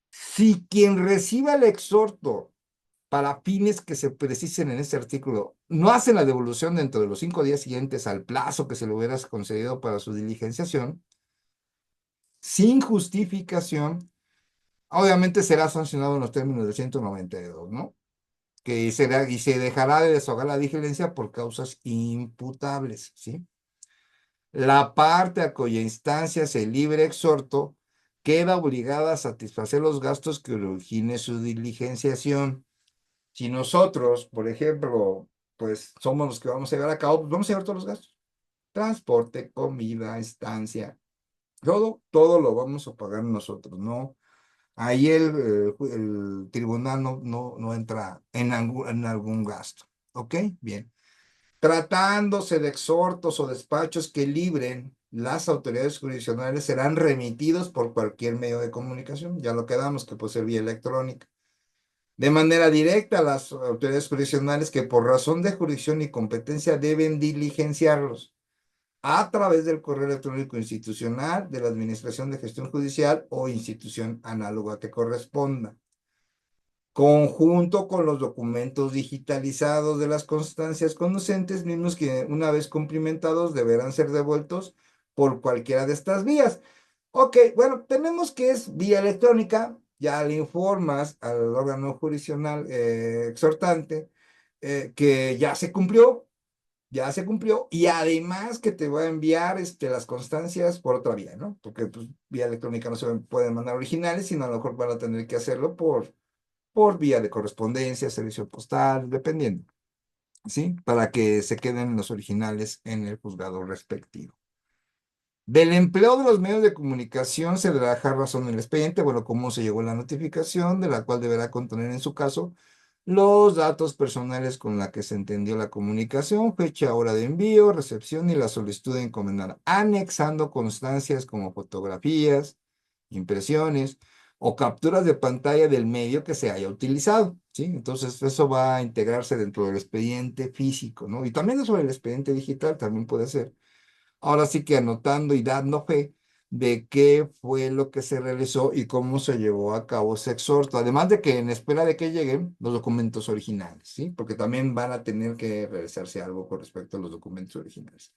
si quien reciba el exhorto para fines que se precisen en este artículo no hace la devolución dentro de los 5 días siguientes al plazo que se le hubiera concedido para su diligenciación, sin justificación, obviamente será sancionado en los términos del 192, ¿no? Que será, y se dejará de desahogar la diligencia por causas imputables, ¿sí? La parte a cuya instancia se libre exhorto queda obligada a satisfacer los gastos que origine su diligenciación. Si nosotros, por ejemplo, pues somos los que vamos a llevar a cabo, pues vamos a llevar todos los gastos. Transporte, comida, estancia, todo lo vamos a pagar nosotros, ¿no? Ahí el tribunal no entra en algún gasto. ¿Ok? Bien. Tratándose de exhortos o despachos que libren, las autoridades jurisdiccionales serán remitidos por cualquier medio de comunicación. Ya lo quedamos, que puede ser vía electrónica. De manera directa a las autoridades jurisdiccionales que por razón de jurisdicción y competencia deben diligenciarlos a través del correo electrónico institucional de la Administración de Gestión Judicial o institución análoga que corresponda, conjunto con los documentos digitalizados de las constancias conducentes, mismos que una vez cumplimentados deberán ser devueltos por cualquiera de estas vías. Ok, bueno, tenemos que es vía electrónica, ya le informas al órgano jurisdiccional exhortante que ya se cumplió, y además que te va a enviar las constancias por otra vía, ¿no? Porque pues, vía electrónica no se pueden mandar originales, sino a lo mejor van a tener que hacerlo por vía de correspondencia, servicio postal, dependiendo, ¿sí? Para que se queden los originales en el juzgado respectivo. Del empleo de los medios de comunicación se deberá dejar razón en el expediente, bueno, cómo se llegó la notificación, de la cual deberá contener en su caso los datos personales con la que se entendió la comunicación, fecha, hora de envío, recepción y la solicitud de encomendar, anexando constancias como fotografías, impresiones o capturas de pantalla del medio que se haya utilizado, ¿sí? Entonces, eso va a integrarse dentro del expediente físico, ¿no? Y también sobre el expediente digital también puede ser. Ahora sí que anotando y dando fe de qué fue lo que se realizó y cómo se llevó a cabo ese exhorto. Además de que en espera de que lleguen los documentos originales, ¿sí? Porque también van a tener que realizarse algo con respecto a los documentos originales.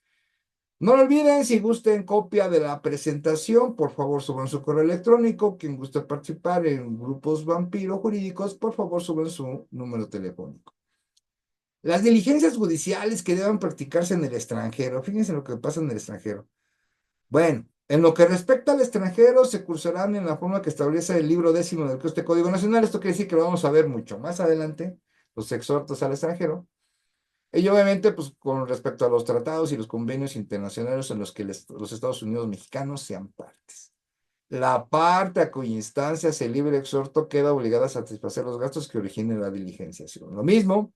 No lo olviden, si gusten copia de la presentación, por favor suban su correo electrónico. Quien guste participar en grupos vampiro jurídicos, por favor suban su número telefónico. Las diligencias judiciales que deban practicarse en el extranjero. Fíjense lo que pasa en el extranjero. Bueno, en lo que respecta al extranjero, se cursarán en la forma que establece el libro 10º del Código Nacional. Esto quiere decir que lo vamos a ver mucho más adelante, los exhortos al extranjero. Y obviamente, pues con respecto a los tratados y los convenios internacionales en los que los Estados Unidos mexicanos sean partes. La parte a cuya instancia se libre exhorto queda obligada a satisfacer los gastos que originen la diligenciación. Lo mismo,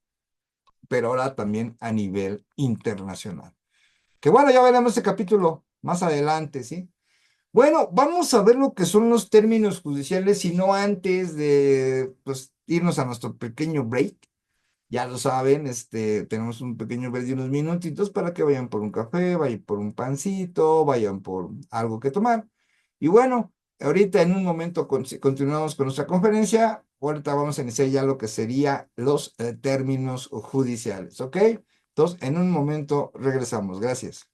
pero ahora también a nivel internacional. Que bueno, ya veremos ese capítulo más adelante, ¿sí? Bueno, vamos a ver lo que son los términos judiciales, y no antes de pues, irnos a nuestro pequeño break. Ya lo saben, tenemos un pequeño break de unos minutitos para que vayan por un café, vayan por un pancito, vayan por algo que tomar. Y bueno, ahorita en un momento continuamos con nuestra conferencia. Ahorita vamos a iniciar ya lo que sería los términos judiciales, ¿ok? Entonces, en un momento regresamos. Gracias.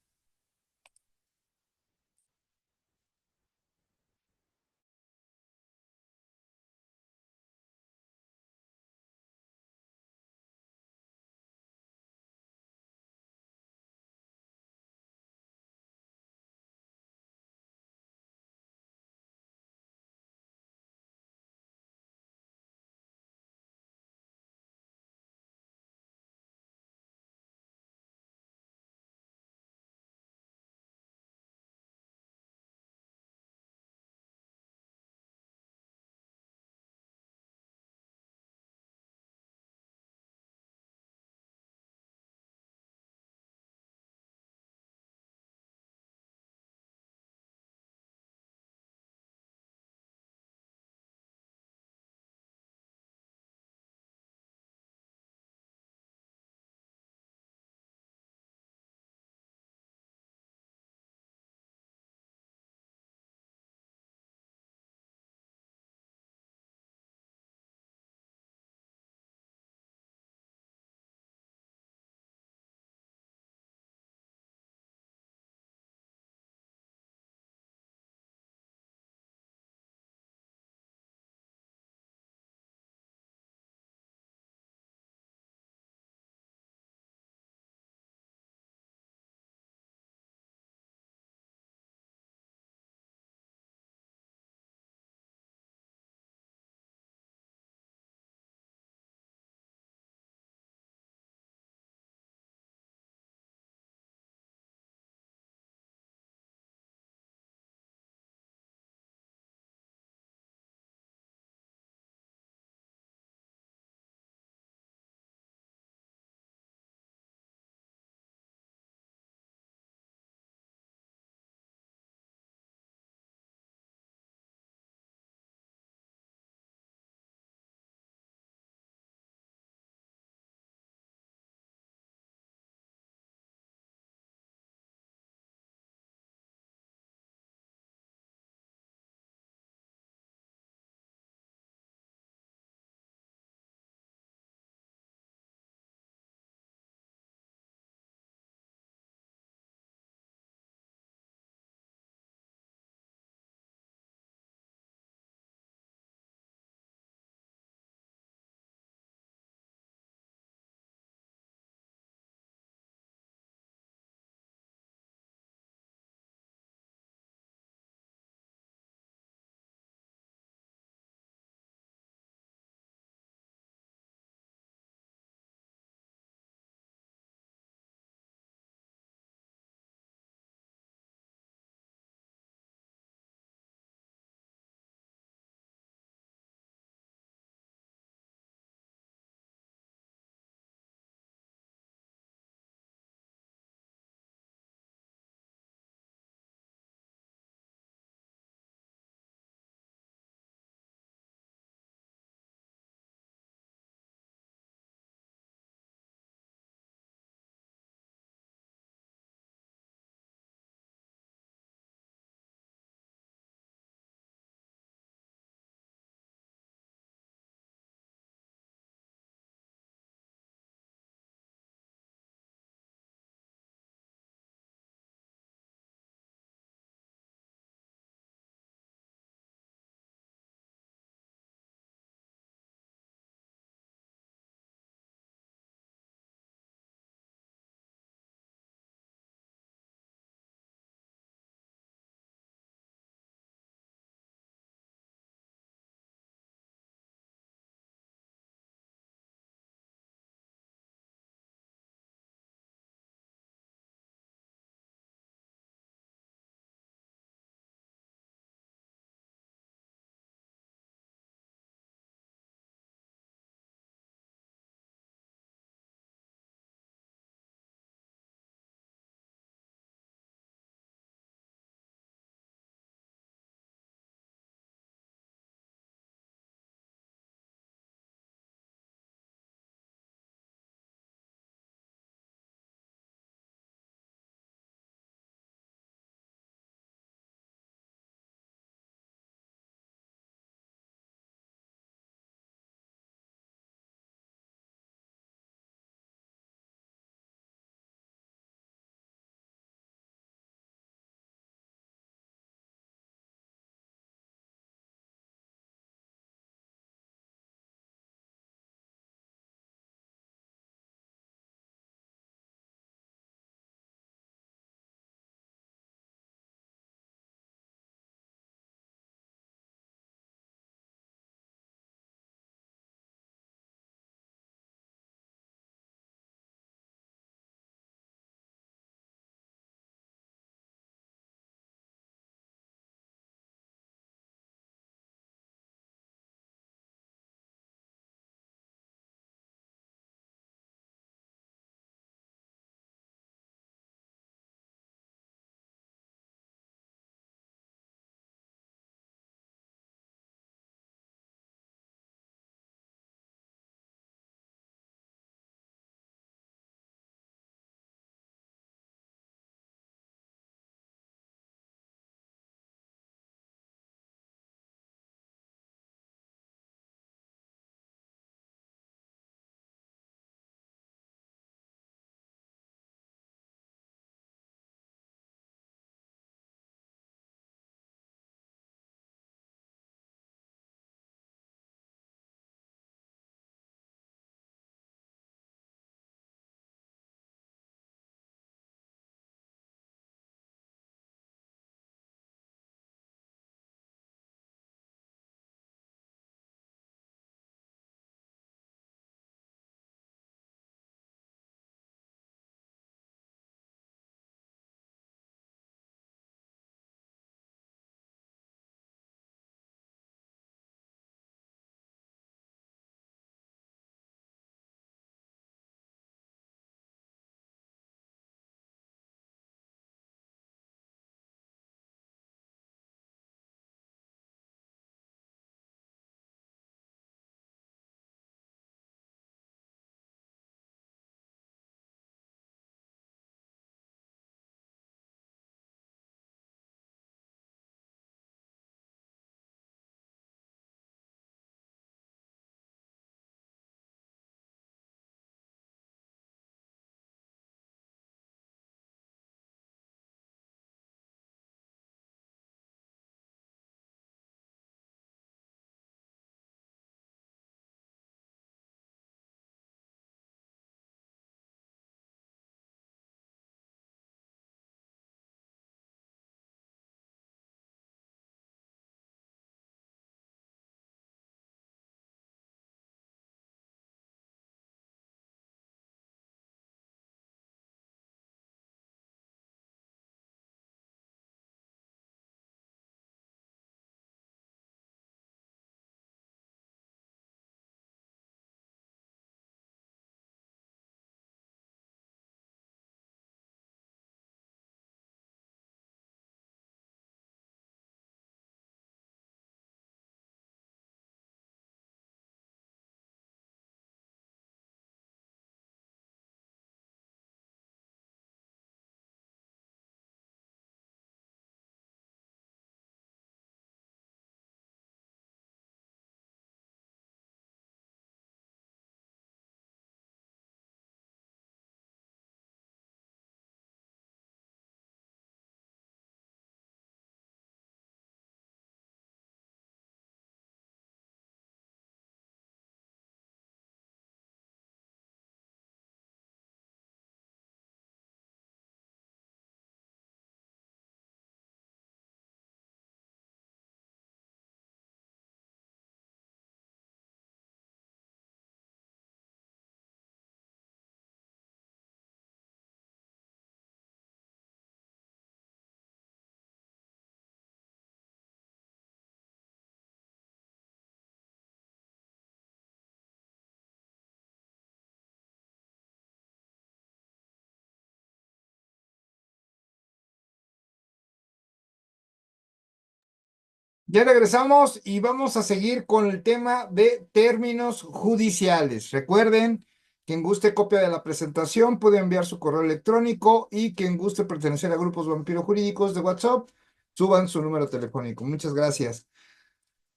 Ya regresamos y vamos a seguir con el tema de términos judiciales. Recuerden, quien guste copia de la presentación puede enviar su correo electrónico y quien guste pertenecer a grupos vampiro jurídicos de WhatsApp, suban su número telefónico. Muchas gracias.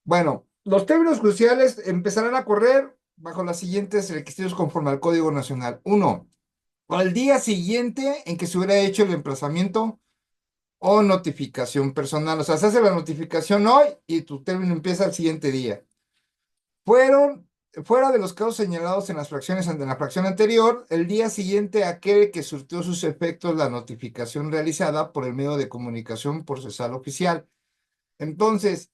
Bueno, los términos judiciales empezarán a correr bajo los siguientes requisitos conforme al Código Nacional. Uno, al día siguiente en que se hubiera hecho el emplazamiento o notificación personal. O sea, se hace la notificación hoy y tu término empieza al siguiente día. Fueron, fuera de los casos señalados en las fracciones, en la fracción anterior, el día siguiente aquel que surtió sus efectos la notificación realizada por el medio de comunicación procesal oficial. Entonces,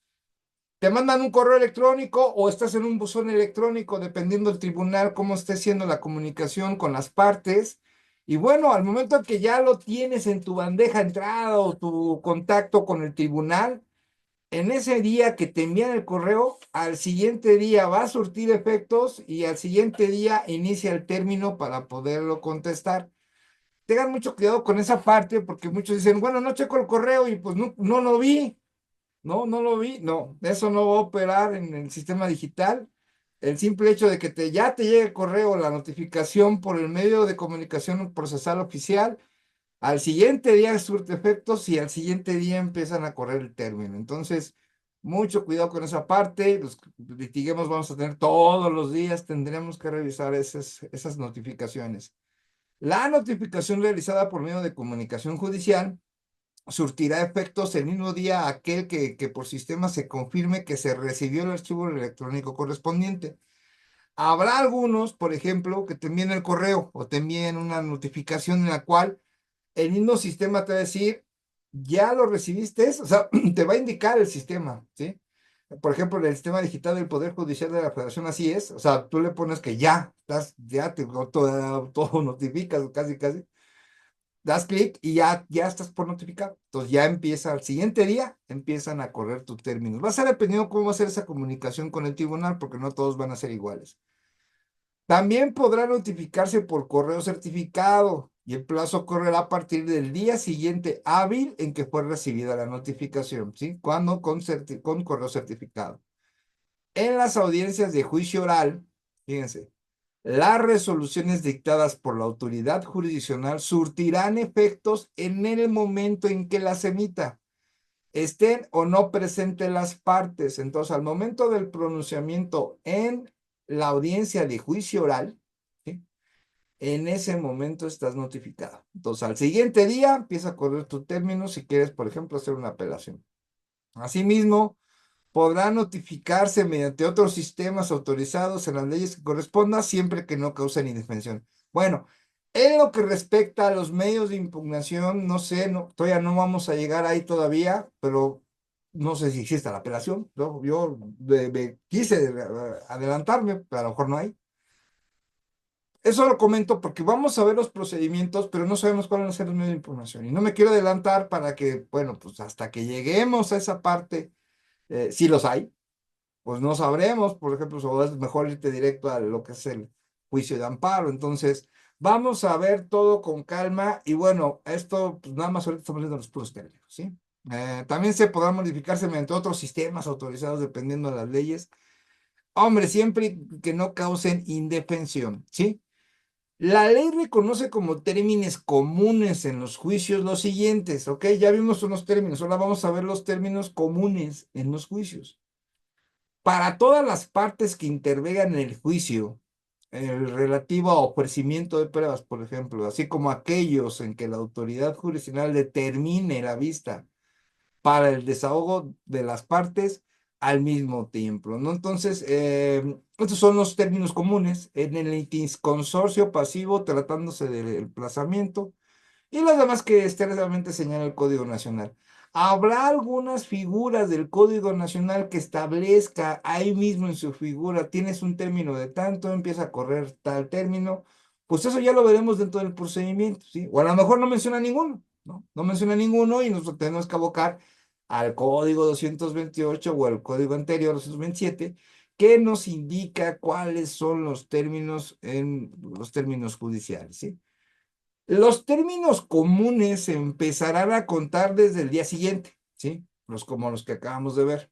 te mandan un correo electrónico o estás en un buzón electrónico, dependiendo del tribunal, cómo esté siendo la comunicación con las partes. Y bueno, al momento que ya lo tienes en tu bandeja de entrada o tu contacto con el tribunal, en ese día que te envían el correo, al siguiente día va a surtir efectos y al siguiente día inicia el término para poderlo contestar. Tengan mucho cuidado con esa parte porque muchos dicen, bueno, no checo el correo y pues no lo vi. No lo vi. No, eso no va a operar en el sistema digital. El simple hecho de que ya te llegue el correo, la notificación por el medio de comunicación procesal oficial, al siguiente día surte efectos y al siguiente día empiezan a correr el término. Entonces, mucho cuidado con esa parte. Los litiguemos vamos a tener todos los días, tendremos que revisar esas notificaciones. La notificación realizada por medio de comunicación judicial surtirá efectos el mismo día aquel que por sistema se confirme que se recibió el archivo electrónico correspondiente. Habrá algunos, por ejemplo, que te envíen el correo o te envíen una notificación en la cual el mismo sistema te va a decir, ya lo recibiste, o sea, te va a indicar el sistema, ¿sí? Por ejemplo, en el sistema digital del Poder Judicial de la Federación así es, o sea, tú le pones que ya te todo notificas, casi, casi, das clic y ya estás por notificar. Entonces ya empieza, al siguiente día, empiezan a correr tus términos. Va a ser dependiendo cómo va a ser esa comunicación con el tribunal, porque no todos van a ser iguales. También podrá notificarse por correo certificado y el plazo correrá a partir del día siguiente hábil en que fue recibida la notificación, ¿sí? Cuando con correo certificado. En las audiencias de juicio oral, fíjense, las resoluciones dictadas por la autoridad jurisdiccional surtirán efectos en el momento en que las emita, estén o no presentes las partes. Entonces, al momento del pronunciamiento en la audiencia de juicio oral, ¿sí? En ese momento estás notificado. Entonces, al siguiente día empieza a correr tu término si quieres, por ejemplo, hacer una apelación. Asimismo, podrá notificarse mediante otros sistemas autorizados en las leyes que correspondan, siempre que no causen indefensión. Bueno, en lo que respecta a los medios de impugnación, no sé, todavía no vamos a llegar ahí todavía, pero no sé si existe la apelación, ¿no? Yo quise adelantarme, pero a lo mejor no hay. Eso lo comento porque vamos a ver los procedimientos, pero no sabemos cuáles van a ser los medios de impugnación. Y no me quiero adelantar para que, bueno, pues hasta que lleguemos a esa parte, si los hay, pues no sabremos, por ejemplo, o es mejor irte directo a lo que es el juicio de amparo. Entonces, vamos a ver todo con calma y bueno, esto, pues nada más ahorita estamos viendo los puros términos, ¿sí? También se podrá modificarse mediante otros sistemas autorizados dependiendo de las leyes. Hombre, siempre que no causen indefensión, ¿sí? La ley reconoce como términos comunes en los juicios los siguientes, ¿ok? Ya vimos unos términos, ahora vamos a ver los términos comunes en los juicios. Para todas las partes que intervengan en el juicio, el relativo a ofrecimiento de pruebas, por ejemplo, así como aquellos en que la autoridad jurisdiccional determine la vista para el desahogo de las partes al mismo tiempo, ¿no? Entonces, estos son los términos comunes en el consorcio pasivo tratándose del emplazamiento y las demás que externamente señala el Código Nacional. Habrá algunas figuras del Código Nacional que establezca ahí mismo en su figura, tienes un término de tanto, empieza a correr tal término, pues eso ya lo veremos dentro del procedimiento, ¿sí? O a lo mejor no menciona ninguno, ¿no? No menciona ninguno y nosotros tenemos que abocar al Código 228 o al Código anterior, 227, que nos indica cuáles son los términos en los términos judiciales, ¿sí? Los términos comunes se empezarán a contar desde el día siguiente, ¿sí? Como los que acabamos de ver.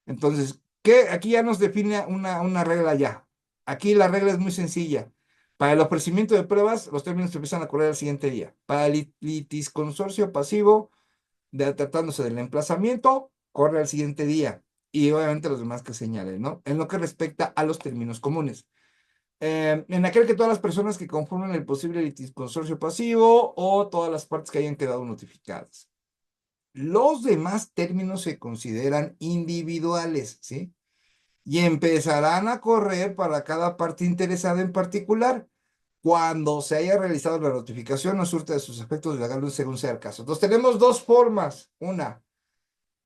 Entonces, aquí ya nos define una regla ya. Aquí la regla es muy sencilla. Para el ofrecimiento de pruebas, los términos empiezan a correr el siguiente día. Para el litisconsorcio pasivo, tratándose del emplazamiento, corre al siguiente día. Y obviamente los demás que señalen, ¿no? En lo que respecta a los términos comunes. En aquel que todas las personas que conforman el posible litisconsorcio pasivo o todas las partes que hayan quedado notificadas. Los demás términos se consideran individuales, ¿sí? Y empezarán a correr para cada parte interesada en particular cuando se haya realizado la notificación o surta de sus efectos legales según sea el caso. Entonces tenemos dos formas. Una,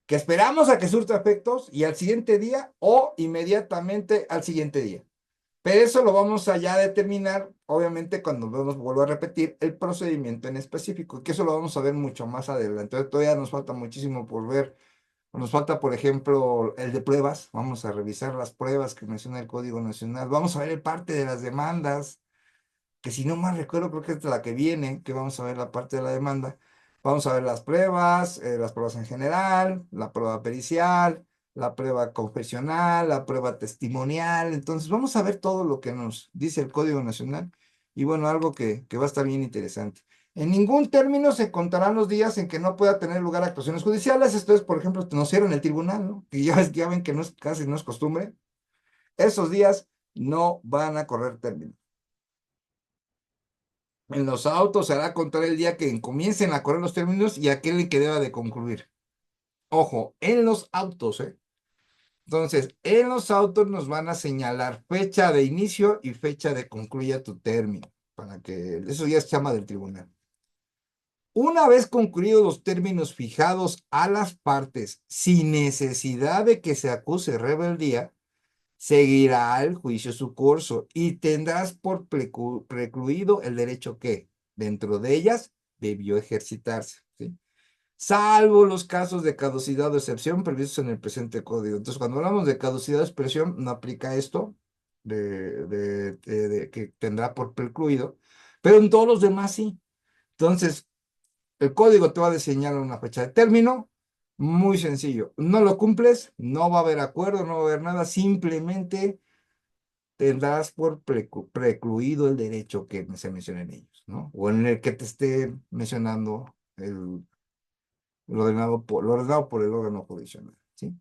que esperamos a que surta efectos y al siguiente día o inmediatamente al siguiente día. Pero eso lo vamos a ya determinar, obviamente, cuando vuelvo a repetir el procedimiento en específico, que eso lo vamos a ver mucho más adelante. Entonces, todavía nos falta muchísimo por ver. Nos falta, por ejemplo, el de pruebas. Vamos a revisar las pruebas que menciona el Código Nacional. Vamos a ver el parte de las demandas, que si no mal recuerdo, creo que es la que viene, que vamos a ver la parte de la demanda. Vamos a ver las pruebas en general, la prueba pericial, la prueba confesional, la prueba testimonial. Entonces, vamos a ver todo lo que nos dice el Código Nacional. Y bueno, algo que va a estar bien interesante. En ningún término se contarán los días en que no pueda tener lugar actuaciones judiciales. Esto es, por ejemplo, nos cierran el tribunal, ¿no? Que ya ven que no es, casi no es costumbre. Esos días no van a correr término. En los autos se hará contar el día que comiencen a correr los términos y aquel en que deba de concluir. Ojo, en los autos, ¿eh? Entonces, en los autos nos van a señalar fecha de inicio y fecha de concluya tu término, para que eso ya es chama del tribunal. Una vez concluidos los términos fijados a las partes, sin necesidad de que se acuse rebeldía, seguirá el juicio su curso y tendrás por precluido el derecho que, dentro de ellas, debió ejercitarse, ¿sí? Salvo los casos de caducidad o excepción previstos en el presente código. Entonces, cuando hablamos de caducidad o expresión, no aplica esto de que tendrá por precluido, pero en todos los demás sí. Entonces, el código te va a señalar una fecha de término, muy sencillo. No lo cumples, no va a haber acuerdo, no va a haber nada, simplemente tendrás por precluido el derecho que se menciona en ellos, ¿no? O en el que te esté mencionando lo ordenado por el órgano jurisdiccional, ¿sí?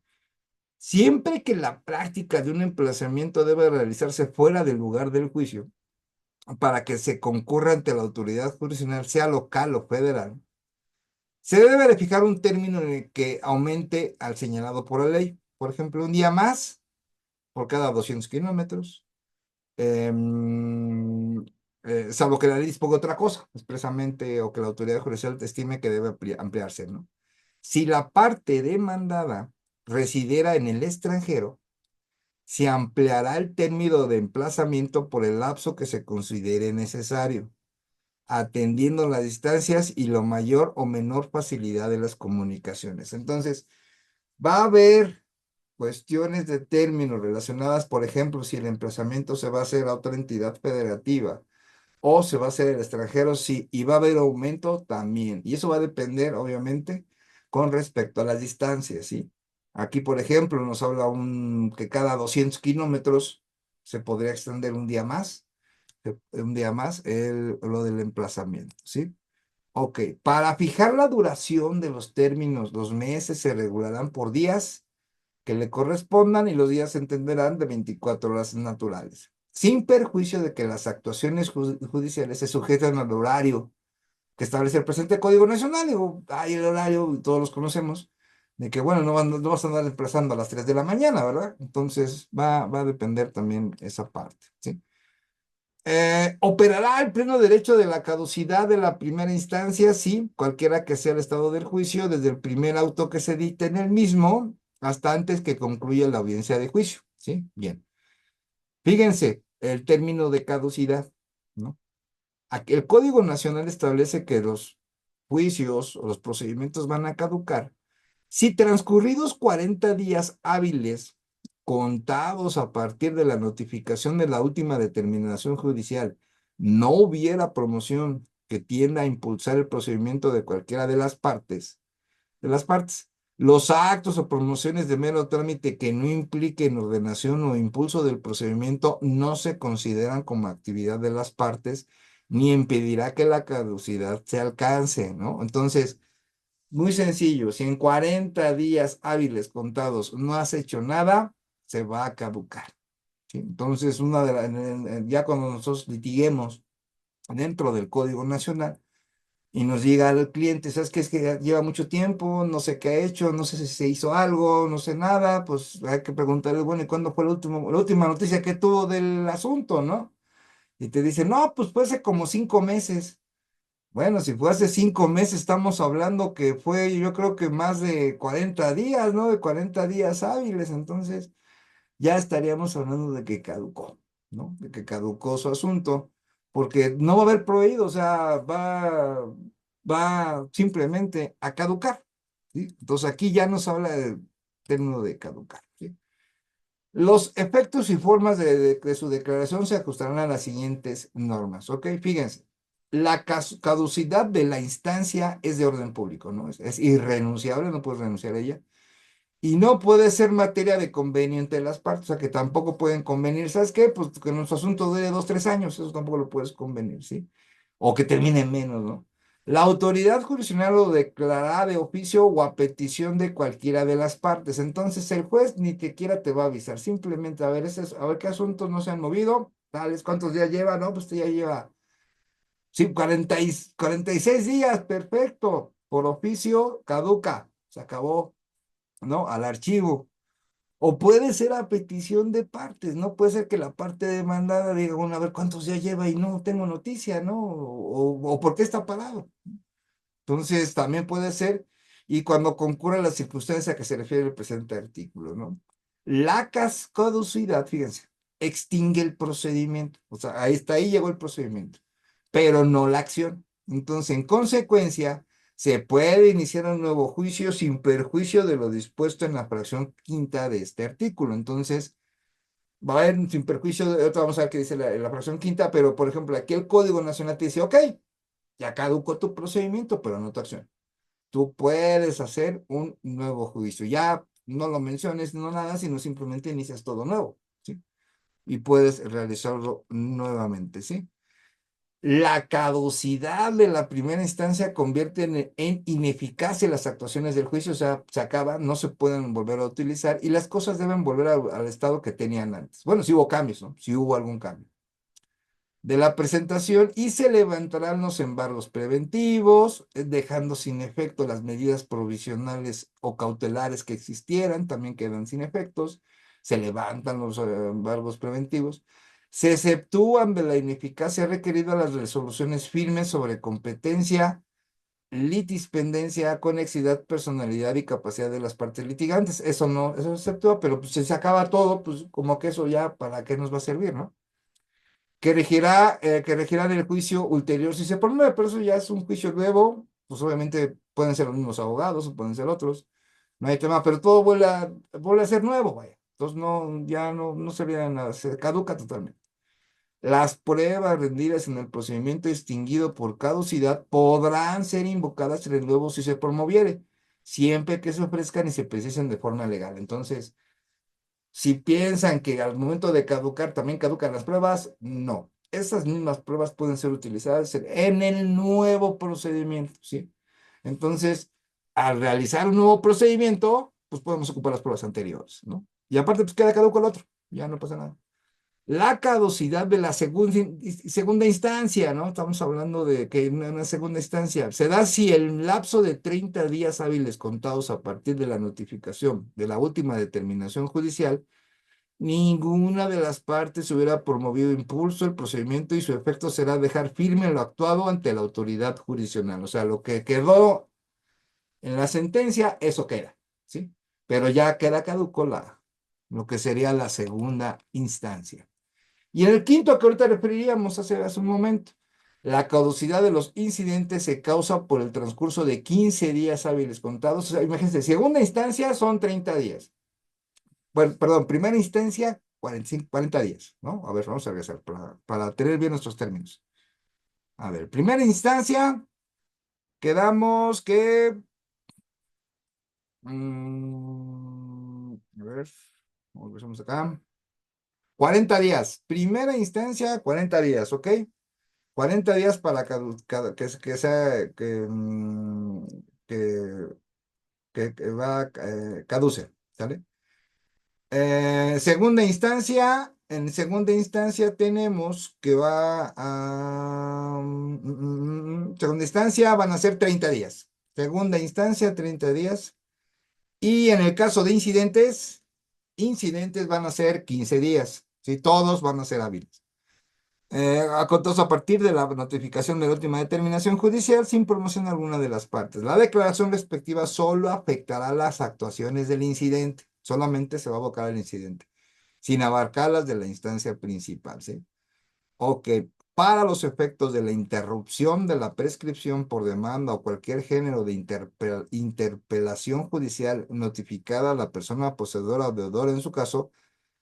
Siempre que la práctica de un emplazamiento debe realizarse fuera del lugar del juicio, para que se concurra ante la autoridad jurisdiccional, sea local o federal, se debe de fijar un término en el que aumente al señalado por la ley. Por ejemplo, un día más por cada 200 kilómetros, em, salvo que la ley disponga otra cosa, expresamente, o que la autoridad judicial estime que debe ampliarse, ¿no? Si la parte demandada residiera en el extranjero, se ampliará el término de emplazamiento por el lapso que se considere necesario, atendiendo las distancias y la mayor o menor facilidad de las comunicaciones. Entonces, va a haber cuestiones de términos relacionadas, por ejemplo, si el emplazamiento se va a hacer a otra entidad federativa o se va a hacer el extranjero, sí, y va a haber aumento también. Y eso va a depender, obviamente, con respecto a las distancias, ¿sí? Aquí, por ejemplo, nos habla que cada 200 kilómetros se podría extender un día más lo del emplazamiento, ¿sí? Ok, para fijar la duración de los términos, los meses se regularán por días que le correspondan y los días se entenderán de 24 horas naturales, sin perjuicio de que las actuaciones judiciales se sujetan al horario que establece el presente Código Nacional. Digo, hay el horario, todos los conocemos, de que, bueno, no vas a andar desplazando a las 3 de la mañana, ¿verdad? Entonces va a depender también esa parte, ¿sí? Operará el pleno derecho de la caducidad de la primera instancia, sí, cualquiera que sea el estado del juicio, desde el primer auto que se dicte en el mismo hasta antes que concluya la audiencia de juicio, ¿sí? Bien. Fíjense, el término de caducidad, ¿no? Aquí el Código Nacional establece que los juicios o los procedimientos van a caducar si transcurridos 40 días hábiles contados a partir de la notificación de la última determinación judicial, no hubiera promoción que tienda a impulsar el procedimiento de cualquiera de las partes, Los actos o promociones de mero trámite que no impliquen ordenación o impulso del procedimiento no se consideran como actividad de las partes ni impedirá que la caducidad se alcance, ¿no? Entonces, muy sencillo, si en 40 días hábiles contados no has hecho nada, se va a caducar, ¿sí? Entonces, ya cuando nosotros litiguemos dentro del Código Nacional, y nos llega al cliente, ¿sabes qué? Es que ya lleva mucho tiempo, no sé qué ha hecho, no sé si se hizo algo, no sé nada, pues hay que preguntarle, bueno, ¿y cuándo fue la última noticia que tuvo del asunto, ¿no? Y te dice, no, pues fue hace como 5 meses. Bueno, si fue hace 5 meses, estamos hablando que fue, yo creo que más de 40 días, ¿no? De 40 días hábiles, entonces ya estaríamos hablando de que caducó, ¿no? De que caducó su asunto, porque no va a haber proveído, o sea, va simplemente a caducar, ¿sí? Entonces aquí ya nos habla del término de caducar, ¿sí? Los efectos y formas de su declaración se ajustarán a las siguientes normas, ¿ok? Fíjense, la caducidad de la instancia es de orden público, ¿no? Es irrenunciable, no puedes renunciar a ella y no puede ser materia de convenio entre las partes, o sea que tampoco pueden convenir, ¿sabes qué? Pues que nuestro asunto dure 2, 3 años, eso tampoco lo puedes convenir, ¿sí? O que termine en menos, ¿no? La autoridad jurisdiccional lo declarará de oficio o a petición de cualquiera de las partes. Entonces el juez ni que quiera te va a avisar, simplemente a ver qué asuntos no se han movido, tales, cuántos días lleva, ¿no? Pues ya lleva, sí, 46 días, perfecto, por oficio caduca, se acabó, ¿no? Al archivo. O puede ser a petición de partes, ¿no? Puede ser que la parte demandada diga, bueno, a ver cuántos días lleva y no tengo noticia, ¿no? O por qué está parado. Entonces, también puede ser, y cuando concurra la circunstancia a que se refiere el presente artículo, ¿no? La caducidad, fíjense, extingue el procedimiento. O sea, ahí está, ahí llegó el procedimiento, pero no la acción. Entonces, en consecuencia, se puede iniciar un nuevo juicio sin perjuicio de lo dispuesto en la fracción quinta de este artículo. Entonces, va a haber un sin perjuicio, ahorita vamos a ver qué dice la fracción quinta, pero por ejemplo, aquí el Código Nacional te dice, ok, ya caducó tu procedimiento, pero no tu acción. Tú puedes hacer un nuevo juicio. Ya no lo menciones, no nada, sino simplemente inicias todo nuevo, ¿sí? Y puedes realizarlo nuevamente, ¿sí? La caducidad de la primera instancia convierte en ineficaces las actuaciones del juicio, o sea, se acaba, no se pueden volver a utilizar y las cosas deben volver al estado que tenían antes. Bueno, si hubo cambios, ¿no? Si hubo algún cambio de la presentación y se levantarán los embargos preventivos, dejando sin efecto las medidas provisionales o cautelares que existieran, también quedan sin efectos, se levantan los embargos preventivos, se exceptúan de la ineficacia requerida las resoluciones firmes sobre competencia, litispendencia, conexidad, personalidad y capacidad de las partes litigantes. Eso no, eso se exceptúa, pero pues si se acaba todo, pues como que eso ya, ¿para qué nos va a servir, no? Que regirá del juicio ulterior si se promueve, pero eso ya es un juicio nuevo, pues obviamente pueden ser los mismos abogados o pueden ser otros, no hay tema, pero todo vuelve a ser nuevo, vaya. Entonces no, ya no serviría de nada, se caduca totalmente. Las pruebas rendidas en el procedimiento extinguido por caducidad podrán ser invocadas en el nuevo si se promoviere, siempre que se ofrezcan y se precisen de forma legal. Entonces, si piensan que al momento de caducar también caducan las pruebas, no. Esas mismas pruebas pueden ser utilizadas en el nuevo procedimiento, ¿sí? Entonces, al realizar un nuevo procedimiento, pues podemos ocupar las pruebas anteriores, ¿no? Y aparte, pues queda caduco el otro, ya no pasa nada. La caducidad de la segunda instancia, ¿no? Estamos hablando de que en una segunda instancia se da si el lapso de 30 días hábiles contados a partir de la notificación de la última determinación judicial ninguna de las partes hubiera promovido impulso el procedimiento y su efecto será dejar firme lo actuado ante la autoridad jurisdiccional. O sea, lo que quedó en la sentencia, eso queda, ¿sí? Pero ya queda caduco lo que sería la segunda instancia. Y en el quinto que ahorita referiríamos hace un momento, la caducidad de los incidentes se causa por el transcurso de 15 días hábiles contados. O sea, imagínense, segunda instancia son 30 días. Bueno, perdón, primera instancia, 40 días, ¿no? A ver, vamos a regresar para tener bien nuestros términos. A ver, primera instancia, quedamos que A ver, volvemos acá. 40 días. Primera instancia, 40 días, ¿ok? 40 días para que sea, que, caduce, ¿sale? En segunda instancia tenemos que va a... segunda instancia van a ser 30 días. Segunda instancia, 30 días. Y en el caso de incidentes van a ser 15 días. ¿Sí? Todos van a ser hábiles. Acotados a partir de la notificación de la última determinación judicial sin promoción alguna de las partes. La declaración respectiva solo afectará las actuaciones del incidente. Solamente se va a abocar al incidente, sin abarcar las de la instancia principal, ¿sí? Ok, para los efectos de la interrupción de la prescripción por demanda o cualquier género de interpelación judicial notificada a la persona poseedora o deudora en su caso,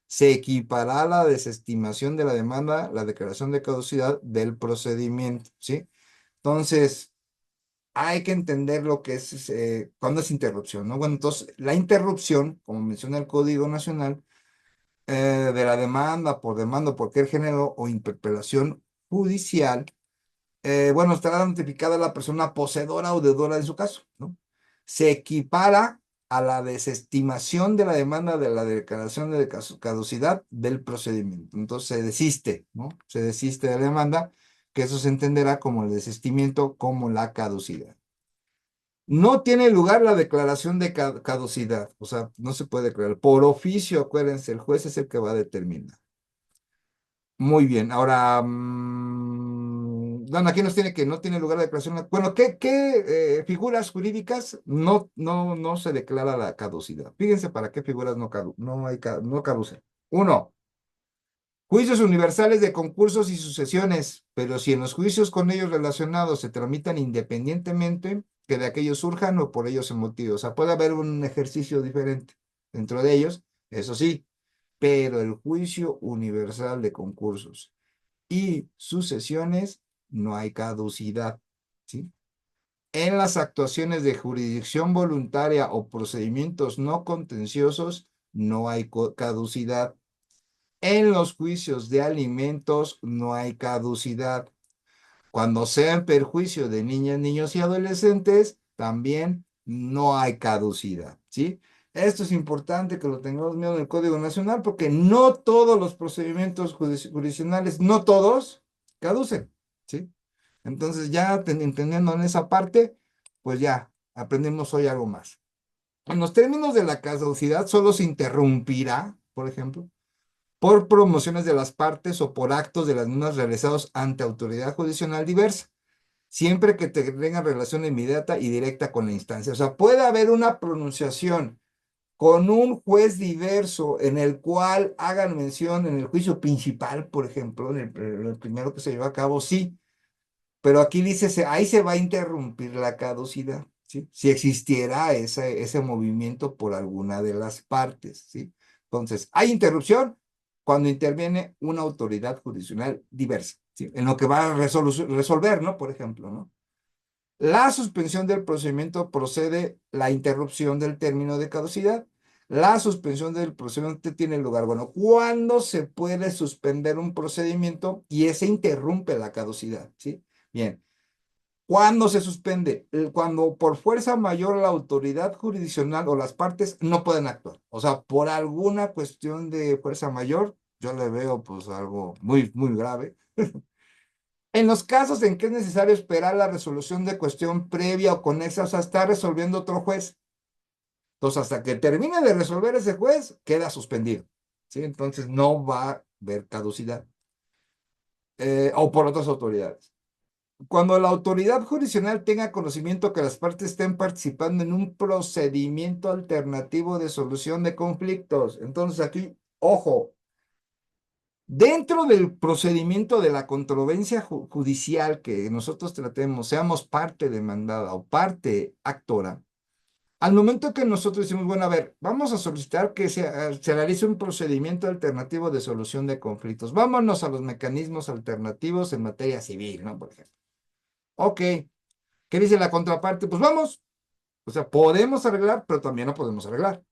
se equipará a la desestimación de la demanda, la declaración de caducidad del procedimiento, ¿sí? Entonces, hay que entender lo que es cuando es interrupción, ¿no? Bueno, entonces, la interrupción, como menciona el Código Nacional, de la demanda por cualquier género o interpelación judicial, bueno, estará notificada la persona poseedora o deudora en su caso, ¿no? Se equipara a la desestimación de la demanda de la declaración de caducidad del procedimiento. Entonces se desiste, ¿no? Se desiste de la demanda, que eso se entenderá como el desistimiento, como la caducidad. No tiene lugar la declaración de caducidad, o sea, no se puede declarar. Por oficio, acuérdense, el juez es el que va a determinar. Muy bien, ahora, bueno, aquí nos tiene que no tiene lugar de declaración. Bueno, ¿qué figuras jurídicas no se declara la caducidad? Fíjense para qué figuras no caducen. Uno, juicios universales de concursos y sucesiones, pero si en los juicios con ellos relacionados se tramitan independientemente que de aquellos surjan o por ellos se motive. O sea, puede haber un ejercicio diferente dentro de ellos, eso sí, pero el juicio universal de concursos y sucesiones no hay caducidad, ¿sí? En las actuaciones de jurisdicción voluntaria o procedimientos no contenciosos no hay caducidad. En los juicios de alimentos no hay caducidad. Cuando sea en perjuicio de niñas, niños y adolescentes, también no hay caducidad, ¿sí? Esto es importante que lo tengamos bien en el Código Nacional porque no todos los procedimientos jurisdiccionales, no todos, caducen, ¿sí? Entonces ya entendiendo en esa parte, pues ya aprendemos hoy algo más. En los términos de la caducidad solo se interrumpirá, por ejemplo, por promociones de las partes o por actos de las mismas realizados ante autoridad judicial diversa, siempre que tengan relación inmediata y directa con la instancia. O sea, puede haber una pronunciación con un juez diverso en el cual hagan mención en el juicio principal, por ejemplo, en el primero que se llevó a cabo, sí, pero aquí dice, ahí se va a interrumpir la caducidad, ¿sí? Si existiera ese movimiento por alguna de las partes, ¿sí? Entonces, hay interrupción cuando interviene una autoridad jurisdiccional diversa, ¿sí? En lo que va a resolver, ¿no? Por ejemplo, ¿no? La suspensión del procedimiento procede la interrupción del término de caducidad. La suspensión del procedimiento tiene lugar, bueno, ¿cuándo se puede suspender un procedimiento y ese interrumpe la caducidad? ¿Sí? Bien. ¿Cuándo se suspende? Cuando por fuerza mayor la autoridad jurisdiccional o las partes no pueden actuar. O sea, por alguna cuestión de fuerza mayor, yo le veo pues algo muy, muy grave. En los casos en que es necesario esperar la resolución de cuestión previa o conexa, o sea, está resolviendo otro juez. Entonces, hasta que termine de resolver ese juez, queda suspendido. ¿Sí? Entonces, no va a haber caducidad. O por otras autoridades. Cuando la autoridad jurisdiccional tenga conocimiento que las partes estén participando en un procedimiento alternativo de solución de conflictos. Entonces, aquí, ojo, dentro del procedimiento de la controversia judicial que nosotros tratemos, seamos parte demandada o parte actora, al momento que nosotros decimos, bueno, a ver, vamos a solicitar que se realice un procedimiento alternativo de solución de conflictos. Vámonos a los mecanismos alternativos en materia civil, ¿no? Por ejemplo. Ok, ¿qué dice la contraparte? Pues vamos. O sea, podemos arreglar, pero también no podemos arreglar.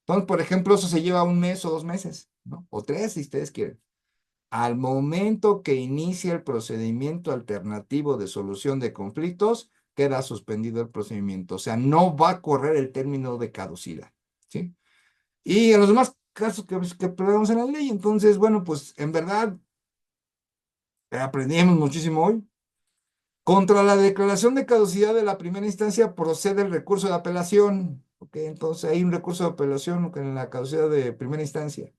Entonces, por ejemplo, eso se lleva un mes o 2 meses, ¿no? O 3, si ustedes quieren. Al momento que inicia el procedimiento alternativo de solución de conflictos, queda suspendido el procedimiento. O sea, no va a correr el término de caducidad, ¿sí? Y en los demás casos que preveamos en la ley, entonces, bueno, pues en verdad aprendimos muchísimo hoy. Contra la declaración de caducidad de la primera instancia procede el recurso de apelación. ¿Ok? Entonces hay un recurso de apelación en la caducidad de primera instancia.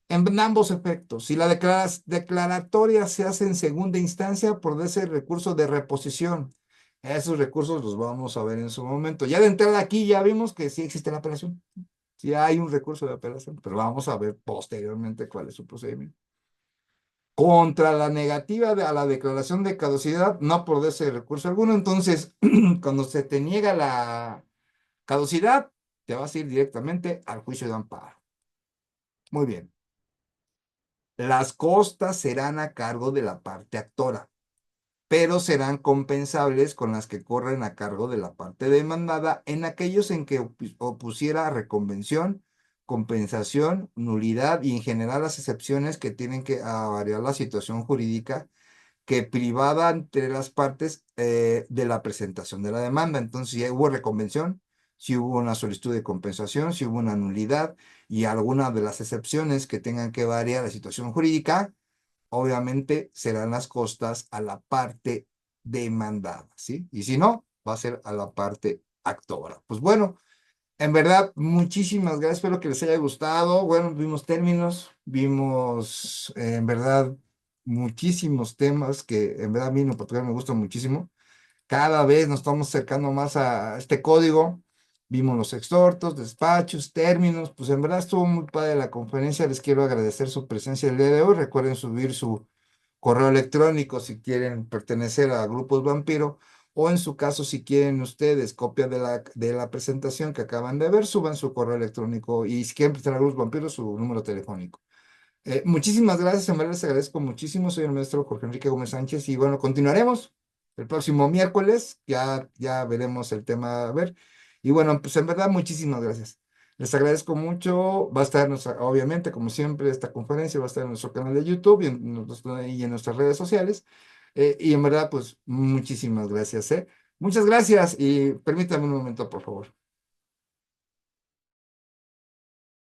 En ambos efectos, si la declaratoria se hace en segunda instancia, produce el recurso de reposición. Esos recursos los vamos a ver en su momento. Ya de entrada aquí ya vimos que sí existe la apelación. Sí hay un recurso de apelación, pero vamos a ver posteriormente cuál es su procedimiento. Contra la negativa a la declaración de caducidad, no produce recurso alguno. Entonces, cuando se te niega la caducidad, te vas a ir directamente al juicio de amparo. Muy bien. Las costas serán a cargo de la parte actora, pero serán compensables con las que corren a cargo de la parte demandada en aquellos en que opusiera reconvención, compensación, nulidad y en general las excepciones que tienen que variar la situación jurídica que privada entre las partes de la presentación de la demanda. Entonces, si hubo reconvención, si hubo una solicitud de compensación, si hubo una nulidad y alguna de las excepciones que tengan que variar la situación jurídica, obviamente serán las costas a la parte demandada, ¿sí? Y si no, va a ser a la parte actora. Pues bueno, en verdad, muchísimas gracias, espero que les haya gustado. Bueno, vimos términos, vimos en verdad muchísimos temas que en verdad a mí en lo particular me gustan muchísimo. Cada vez nos estamos acercando más a este código. Vimos los exhortos, despachos, términos. Pues en verdad estuvo muy padre la conferencia. Les quiero agradecer su presencia el día de hoy. Recuerden subir su correo electrónico si quieren pertenecer a Grupos Vampiro. O en su caso, si quieren ustedes copia de la presentación que acaban de ver, suban su correo electrónico y si quieren pertenecer a Grupos Vampiro, su número telefónico. Muchísimas gracias, en verdad les agradezco muchísimo. Soy el maestro Jorge Enrique Gómez Sánchez y bueno, continuaremos el próximo miércoles. Ya veremos el tema a ver. Y bueno, pues en verdad, muchísimas gracias. Les agradezco mucho. Va a estar, obviamente, como siempre, esta conferencia va a estar en nuestro canal de YouTube y en nuestras redes sociales. Y en verdad, pues muchísimas gracias, ¿eh? Muchas gracias y permítame un momento, por favor.